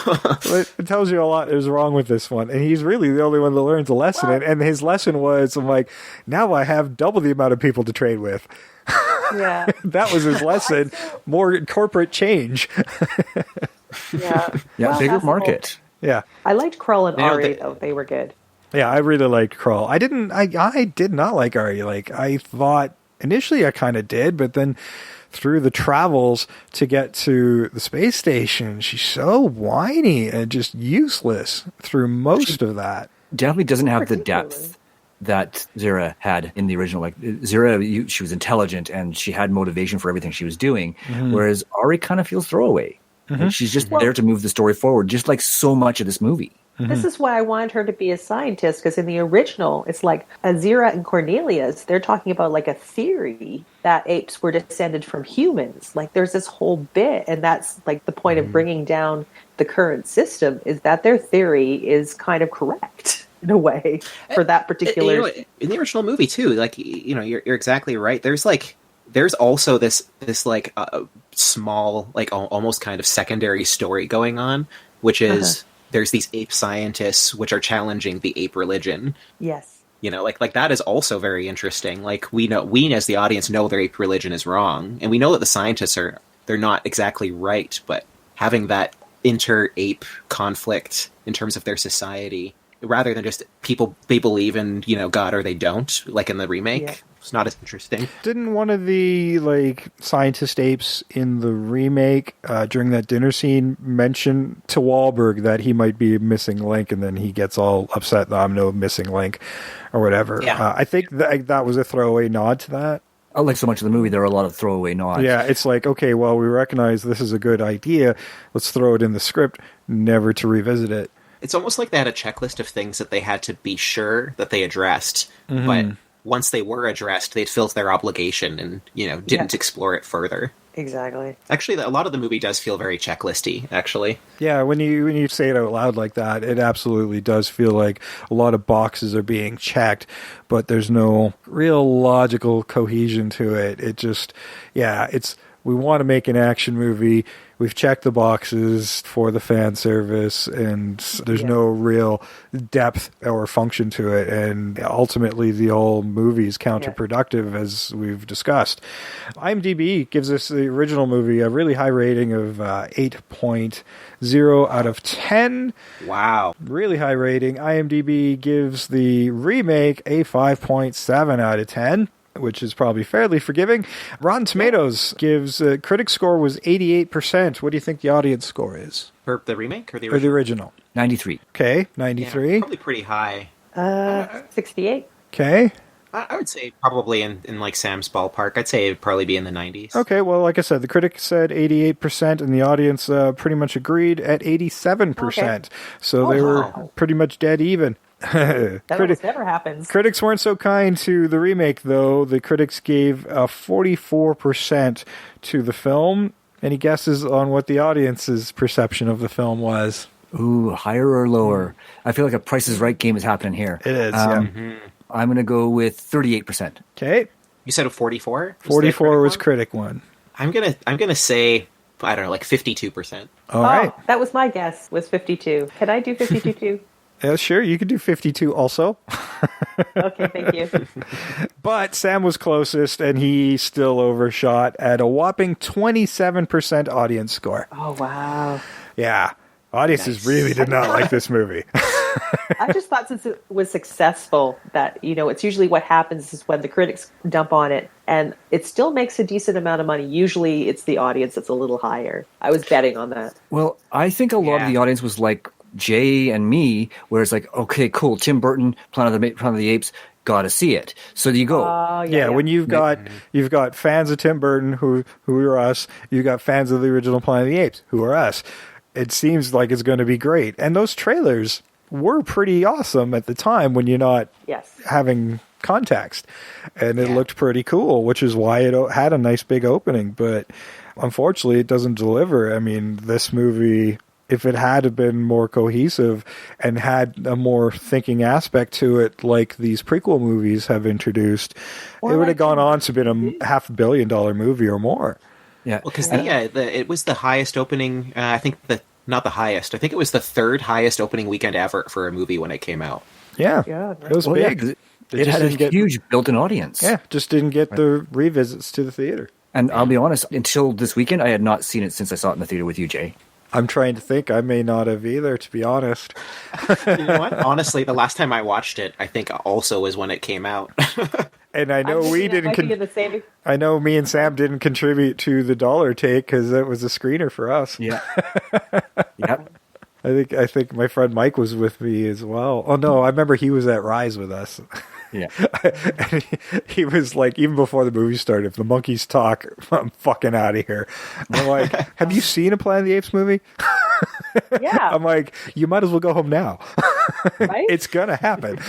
it tells you a lot is wrong with this one, and he's really the only one that learns a lesson. And his lesson was, I'm like, now I have double the amount of people to trade with. Yeah. That was his lesson. More corporate change. Bigger market. Yeah. I liked Krull and Ari, though. They were good. Yeah, I really liked Krull. I did not like Ari. Like, I thought initially I kind of did, but then through the travels to get to the space station, she's so whiny and just useless through most of that. Definitely doesn't have the depth that Zira had in the original. Like, Zira, she was intelligent and she had motivation for everything she was doing, whereas Ari kind of feels throwaway. Like, she's just there to move the story forward, just like so much of this movie. This is why I wanted her to be a scientist, because in the original, it's like Azira and Cornelius, they're talking about like a theory that apes were descended from humans. Like, there's this whole bit, and that's like the point of bringing down the current system, is that their theory is kind of correct in a way for that particular. In the original movie too, like, you know, you're exactly right. There's also this like small, like almost kind of secondary story going on, which is. There's these ape scientists which are challenging the ape religion. Yes. You know, like that is also very interesting. Like, we as the audience know their ape religion is wrong, and we know that the scientists they're not exactly right, but having that inter-ape conflict in terms of their society, rather than just people, they believe in, you know, God or they don't, like in the remake, It's not as interesting. Didn't one of the scientist apes in the remake during that dinner scene mention to Wahlberg that he might be a missing link, and then he gets all upset that I'm no missing link or whatever? Yeah. I think that was a throwaway nod to that. Like so much of the movie, there are a lot of throwaway nods. Yeah, it's like, okay, well, we recognize this is a good idea. Let's throw it in the script, never to revisit it. It's almost like they had a checklist of things that they had to be sure that they addressed, but once they were addressed, they'd filled their obligation and, didn't explore it further. Exactly. Actually, a lot of the movie does feel very checklisty, actually. Yeah, when you say it out loud like that, it absolutely does feel like a lot of boxes are being checked, but there's no real logical cohesion to it. It just, we want to make an action movie. We've checked the boxes for the fan service, and there's no real depth or function to it. And ultimately, the whole movie is counterproductive, as we've discussed. IMDb gives us the original movie a really high rating of 8.0 out of 10. Wow. Really high rating. IMDb gives the remake a 5.7 out of 10. Which is probably fairly forgiving. Rotten Tomatoes gives critic score was 88%. What do you think the audience score is? For the remake or the original? Or the original? 93. Okay, 93. Yeah, probably pretty high. 68. Okay. I would say probably in Sam's ballpark. I'd say it'd probably be in the 90s. Okay, well, like I said, the critic said 88%, and the audience pretty much agreed at 87%. Okay. So they were pretty much dead even. That almost never happens. Critics weren't so kind to the remake, though. The critics gave 44% to the film. Any guesses on what the audience's perception of the film was? Ooh, higher or lower? I feel like a Price is Right game is happening here. It is, I'm going to go with 38%. Okay. You said a 44? 44 was critic one. I'm gonna say, I don't know, 52%. All right. That was my guess, was 52. Can I do 52 too? Yeah, sure. You could do 52 also. Okay, thank you. But Sam was closest, and he still overshot at a whopping 27% audience score. Oh, wow. Yeah. Audiences really did not like this movie. I just thought since it was successful that, it's usually what happens is when the critics dump on it and it still makes a decent amount of money. Usually it's the audience that's a little higher. I was betting on that. Well, I think a lot of the audience was like Jay and me, where it's like, okay, cool, Tim Burton, Planet of the Apes, gotta see it. So you go. When you've got fans of Tim Burton who are us, you've got fans of the original Planet of the Apes who are us. It seems like it's going to be great. And those trailers were pretty awesome at the time when you're not having context. And it looked pretty cool, which is why it had a nice big opening. But unfortunately, it doesn't deliver. I mean, this movie, if it had been more cohesive and had a more thinking aspect to it, like these prequel movies have introduced, it would have gone on to be a $500 million movie or more. Yeah, well, because it was the highest opening. I think not the highest. I think it was the third highest opening weekend ever for a movie when it came out. Yeah, it was big. Yeah, it had a huge built-in audience. Yeah, just didn't get the revisits to the theater. And I'll be honest, until this weekend, I had not seen it since I saw it in the theater with you, Jay. I'm trying to think. I may not have either, to be honest. You know what? Honestly, the last time I watched it, I think also is when it came out. And I know I know me and Sam didn't contribute to the dollar take because it was a screener for us. Yeah. Yep. I think my friend Mike was with me as well. Oh no, I remember he was at Rise with us. Yeah. And he was like, even before the movie started, if the monkeys talk, I'm fucking out of here. I'm like, have you seen a Planet of the Apes movie? Yeah. I'm like, you might as well go home now. Right? It's gonna happen.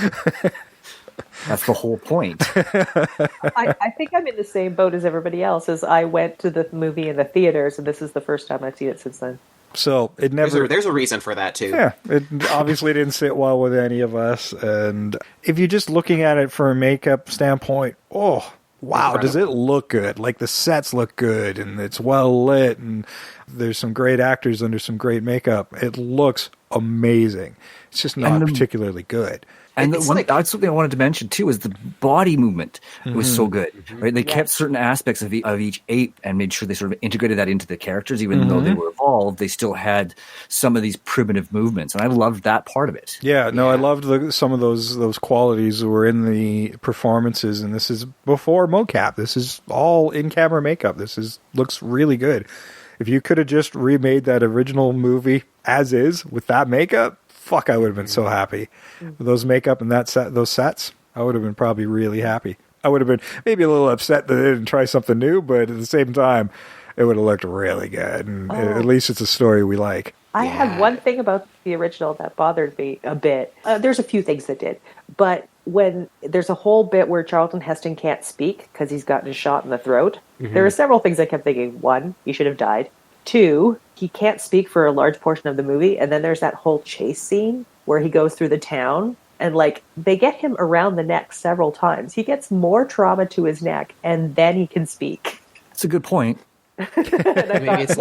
That's the whole point. I think I'm in the same boat as everybody else. As I went to the movie in the theaters, and this is the first time I've seen it since then. So it never. There's a reason for that too. Yeah, it obviously didn't sit well with any of us. And if you're just looking at it from a makeup standpoint, oh wow, does it look good? Like the sets look good, and it's well lit, and there's some great actors under some great makeup. It looks amazing. It's just not particularly good. And that's something I wanted to mention too, is the body movement. It was so good, right? They kept certain aspects of each ape and made sure they sort of integrated that into the characters, even though they were evolved. They still had some of these primitive movements, and I loved that part of it. Yeah, no, I loved some of those qualities that were in the performances, and this is before mocap. This is all in-camera makeup. Looks really good. If you could have just remade that original movie as is with that makeup, fuck, I would have been so happy. With those makeup and those sets, I would have been probably really happy. I would have been maybe a little upset that they didn't try something new, but at the same time, it would have looked really good. And at least it's a story we like. I had one thing about the original that bothered me a bit. There's a few things that did. But when there's a whole bit where Charlton Heston can't speak because he's gotten shot in the throat, there are several things I kept thinking. One, he should have died. Two, he can't speak for a large portion of the movie. And then there's that whole chase scene where he goes through the town. And, they get him around the neck several times. He gets more trauma to his neck, and then he can speak. That's a good point. Maybe it's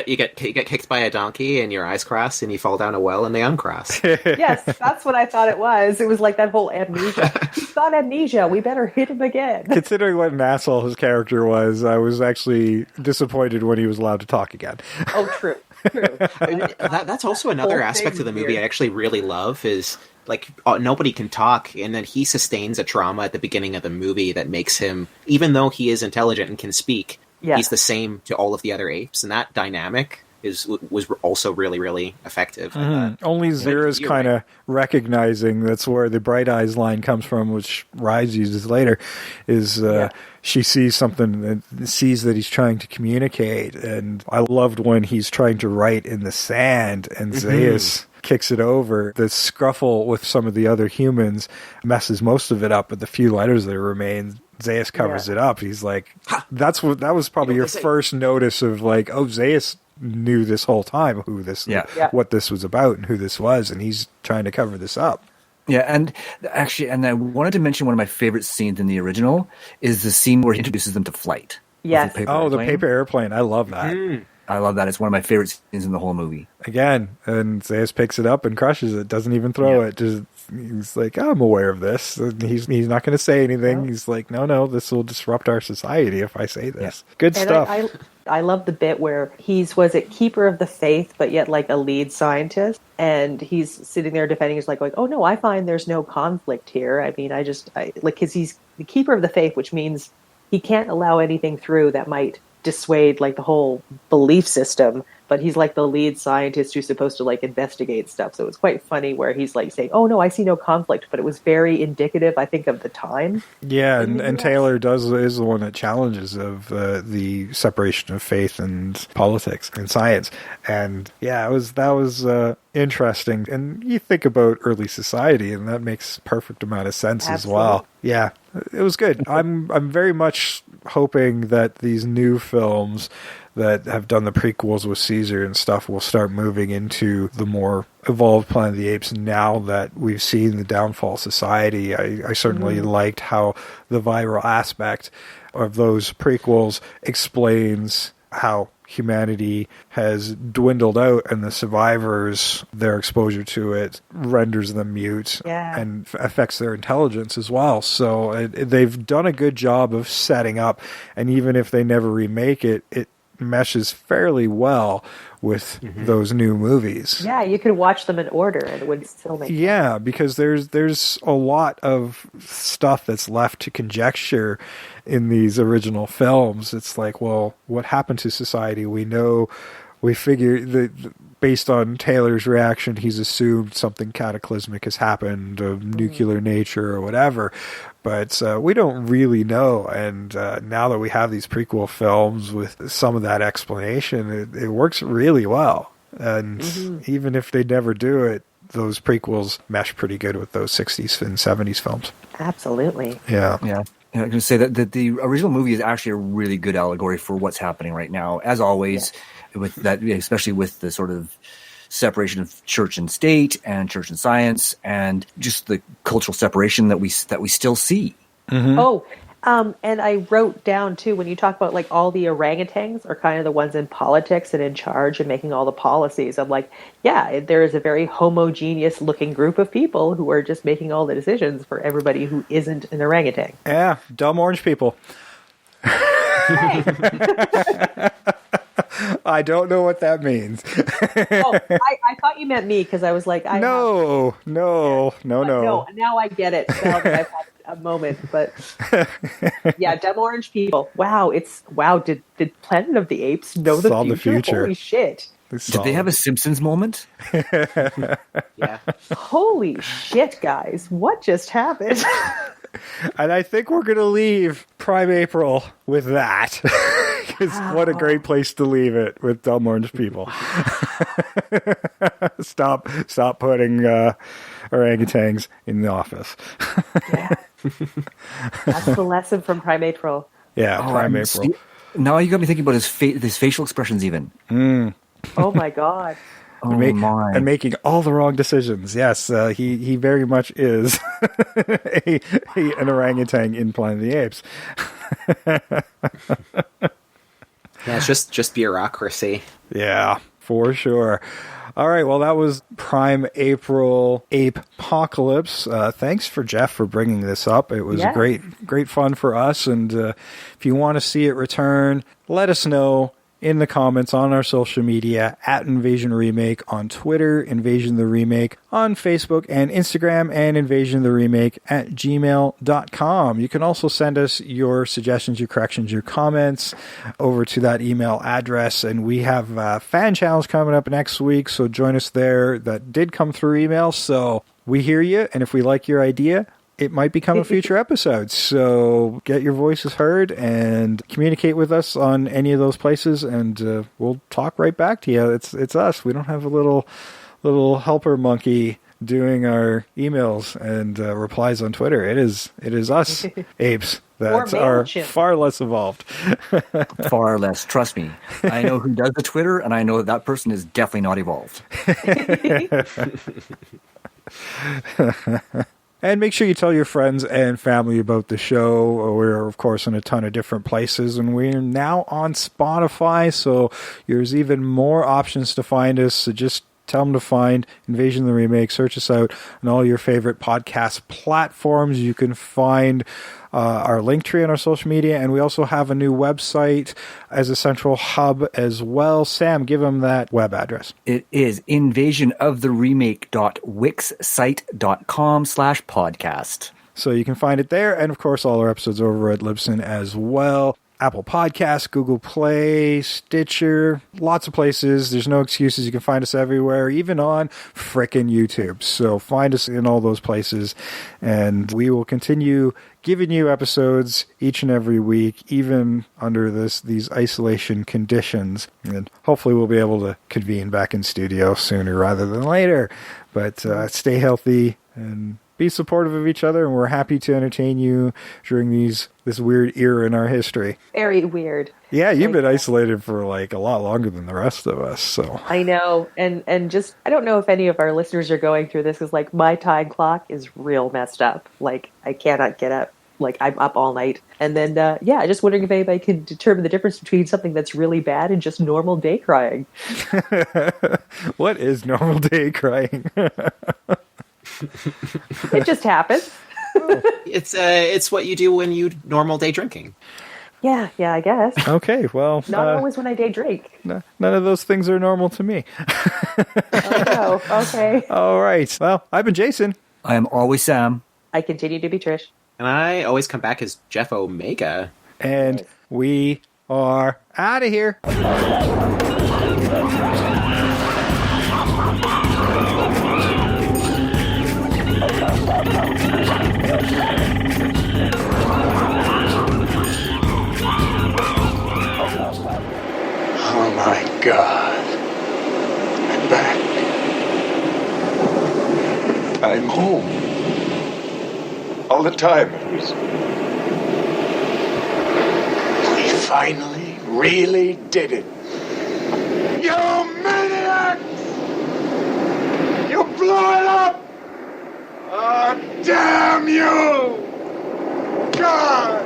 you get kicked by a donkey and your eyes cross and you fall down a well and they uncross. Yes, that's what I thought it was. It was like that whole amnesia. He's got amnesia. We better hit him again. Considering what an asshole his character was, I was actually disappointed when he was allowed to talk again. Oh, true. That's also another aspect of the movie I actually really love is nobody can talk, and then he sustains a trauma at the beginning of the movie that makes him, even though he is intelligent and can speak, he's the same to all of the other apes, and that dynamic was also really, really effective. Only Zira's kind of recognizing that's where the Bright Eyes line comes from, which Rise uses later, is she sees something and sees that he's trying to communicate. And I loved when he's trying to write in the sand and Zaius kicks it over. The scruffle with some of the other humans messes most of it up, but the few letters that remain, Zaius covers it up. He's like, that was probably your first notice of Zaius knew this whole time what this was about and who this was, and he's trying to cover this up. Yeah, and I wanted to mention one of my favorite scenes in the original is the scene where he introduces them to flight. Yes. The paper airplane. I love that. I love that. It's one of my favorite scenes in the whole movie. Again, and Zaius picks it up and crushes it. Doesn't even throw it. Just he's like, I'm aware of this. And he's not going to say anything. He's like, no, this will disrupt our society if I say this. Good stuff. I love the bit where was it keeper of the faith, but yet a lead scientist, and he's sitting there defending. He's like, oh no, I find there's no conflict here. I mean, because he's the keeper of the faith, which means he can't allow anything through that might dissuade the whole belief system, but he's the lead scientist who's supposed to investigate stuff. So it's quite funny where he's saying, oh no, I see no conflict, but it was very indicative, I think, of the time. Yeah, and Taylor is the one that challenges of the separation of faith and politics and science. And that was interesting. And you think about early society, and that makes perfect amount of sense as well. Yeah, it was good. I'm very much hoping that these new films that have done the prequels with Caesar and stuff will start moving into the more evolved Planet of the Apes now that we've seen the downfall society. I certainly liked how the viral aspect of those prequels explains how humanity has dwindled out, and the survivors, their exposure to it renders them mute and affects their intelligence as well. So they've done a good job of setting up, and even if they never remake it, it meshes fairly well with those new movies. Yeah, you could watch them in order and it would still make sense. Yeah, because there's a lot of stuff that's left to conjecture in these original films. It's well, what happened to society? We figure that based on Taylor's reaction, he's assumed something cataclysmic has happened of nuclear nature or whatever. But we don't really know. And now that we have these prequel films with some of that explanation, it works really well. And even if they never do it, those prequels mesh pretty good with those 60s and 70s films. Absolutely. Yeah. Yeah. I'm going to say that the original movie is actually a really good allegory for what's happening right now. As always, with that, especially with the sort of separation of church and state and church and science, and just the cultural separation that we still see. Oh, And I wrote down too, when you talk about like all the orangutans are kind of the ones in politics and in charge and making all the policies. I'm like, yeah, there is a very homogeneous looking group of people who are just making all the decisions for everybody who isn't an orangutan. Yeah, dumb orange people. I don't know what that means. I thought you meant me because I was like, No. No, now I get it. Now that I've had a moment, but yeah, dumb orange people. Wow, did Planet of the Apes know the future? Holy shit. Did they have a Simpsons moment? Yeah. Holy shit, guys. What just happened? And I think we're going to leave PrimeApril with that. Because what a great place to leave it with dumb orange people. Stop putting orangutans in the office. Yeah. That's the lesson from PrimeApril. Yeah, PrimeApril. Now you got me thinking about his facial expressions even. Oh my god. And making all the wrong decisions. Yes, he very much is an orangutan in Planet of the Apes. Yeah, it's just bureaucracy. Yeah, for sure. All right, well, that was PrimeApril Ape-ocalypse. Thanks for Jeff for bringing this up. It was great fun for us. And if you want to see it return, let us know in the comments on our social media at Invasion Remake on Twitter, Invasion the Remake on Facebook and Instagram, and Invasion the Remake at gmail.com. You can also send us your suggestions, your corrections, your comments over to that email address. And we have fan channels coming up next week, so join us there. That did come through email, so we hear you. And if we like your idea, it might become a future episode. So get your voices heard and communicate with us on any of those places, and we'll talk right back to you. It's us. We don't have a little helper monkey doing our emails and replies on Twitter. It is us, apes, that are far less evolved. Far less. Trust me. I know who does the Twitter, and I know that person is definitely not evolved. And make sure you tell your friends and family about the show. We're, of course, in a ton of different places, and we're now on Spotify, so there's even more options to find us. So just tell them to find Invasion the Remake. Search us out on all your favorite podcast platforms. You can find our link tree on our social media, and we also have a new website as a central hub as well. Sam, give them that web address. It is invasionoftheremake.wixsite.com/podcast. So you can find it there, and of course all our episodes over at Libsyn as well. Apple Podcasts, Google Play, Stitcher, lots of places. There's no excuses. You can find us everywhere, even on frickin' YouTube. So find us in all those places, and we will continue giving you episodes each and every week, even under these isolation conditions. And hopefully we'll be able to convene back in studio sooner rather than later. But stay healthy and be supportive of each other, and we're happy to entertain you during this weird era in our history. Very weird. Yeah, you've been isolated for like a lot longer than the rest of us. So I know, and just I don't know if any of our listeners are going through this, because like my time clock is real messed up. Like I cannot get up. Like I'm up all night, and then just wondering if anybody can determine the difference between something that's really bad and just normal day crying. What is normal day crying? It just happens. It's what you do when you normal day drinking. Yeah, I guess. Okay, well, not always when I day drink. None of those things are normal to me. Oh no. Okay. All right. Well, I've been Jason. I am always Sam. I continue to be Trish. And I always come back as Jeff Omega. And we are out of here. Oh my God. I'm back. I'm home. All the time it was. We finally really did it. You maniacs! You blew it up! Oh, damn you! God!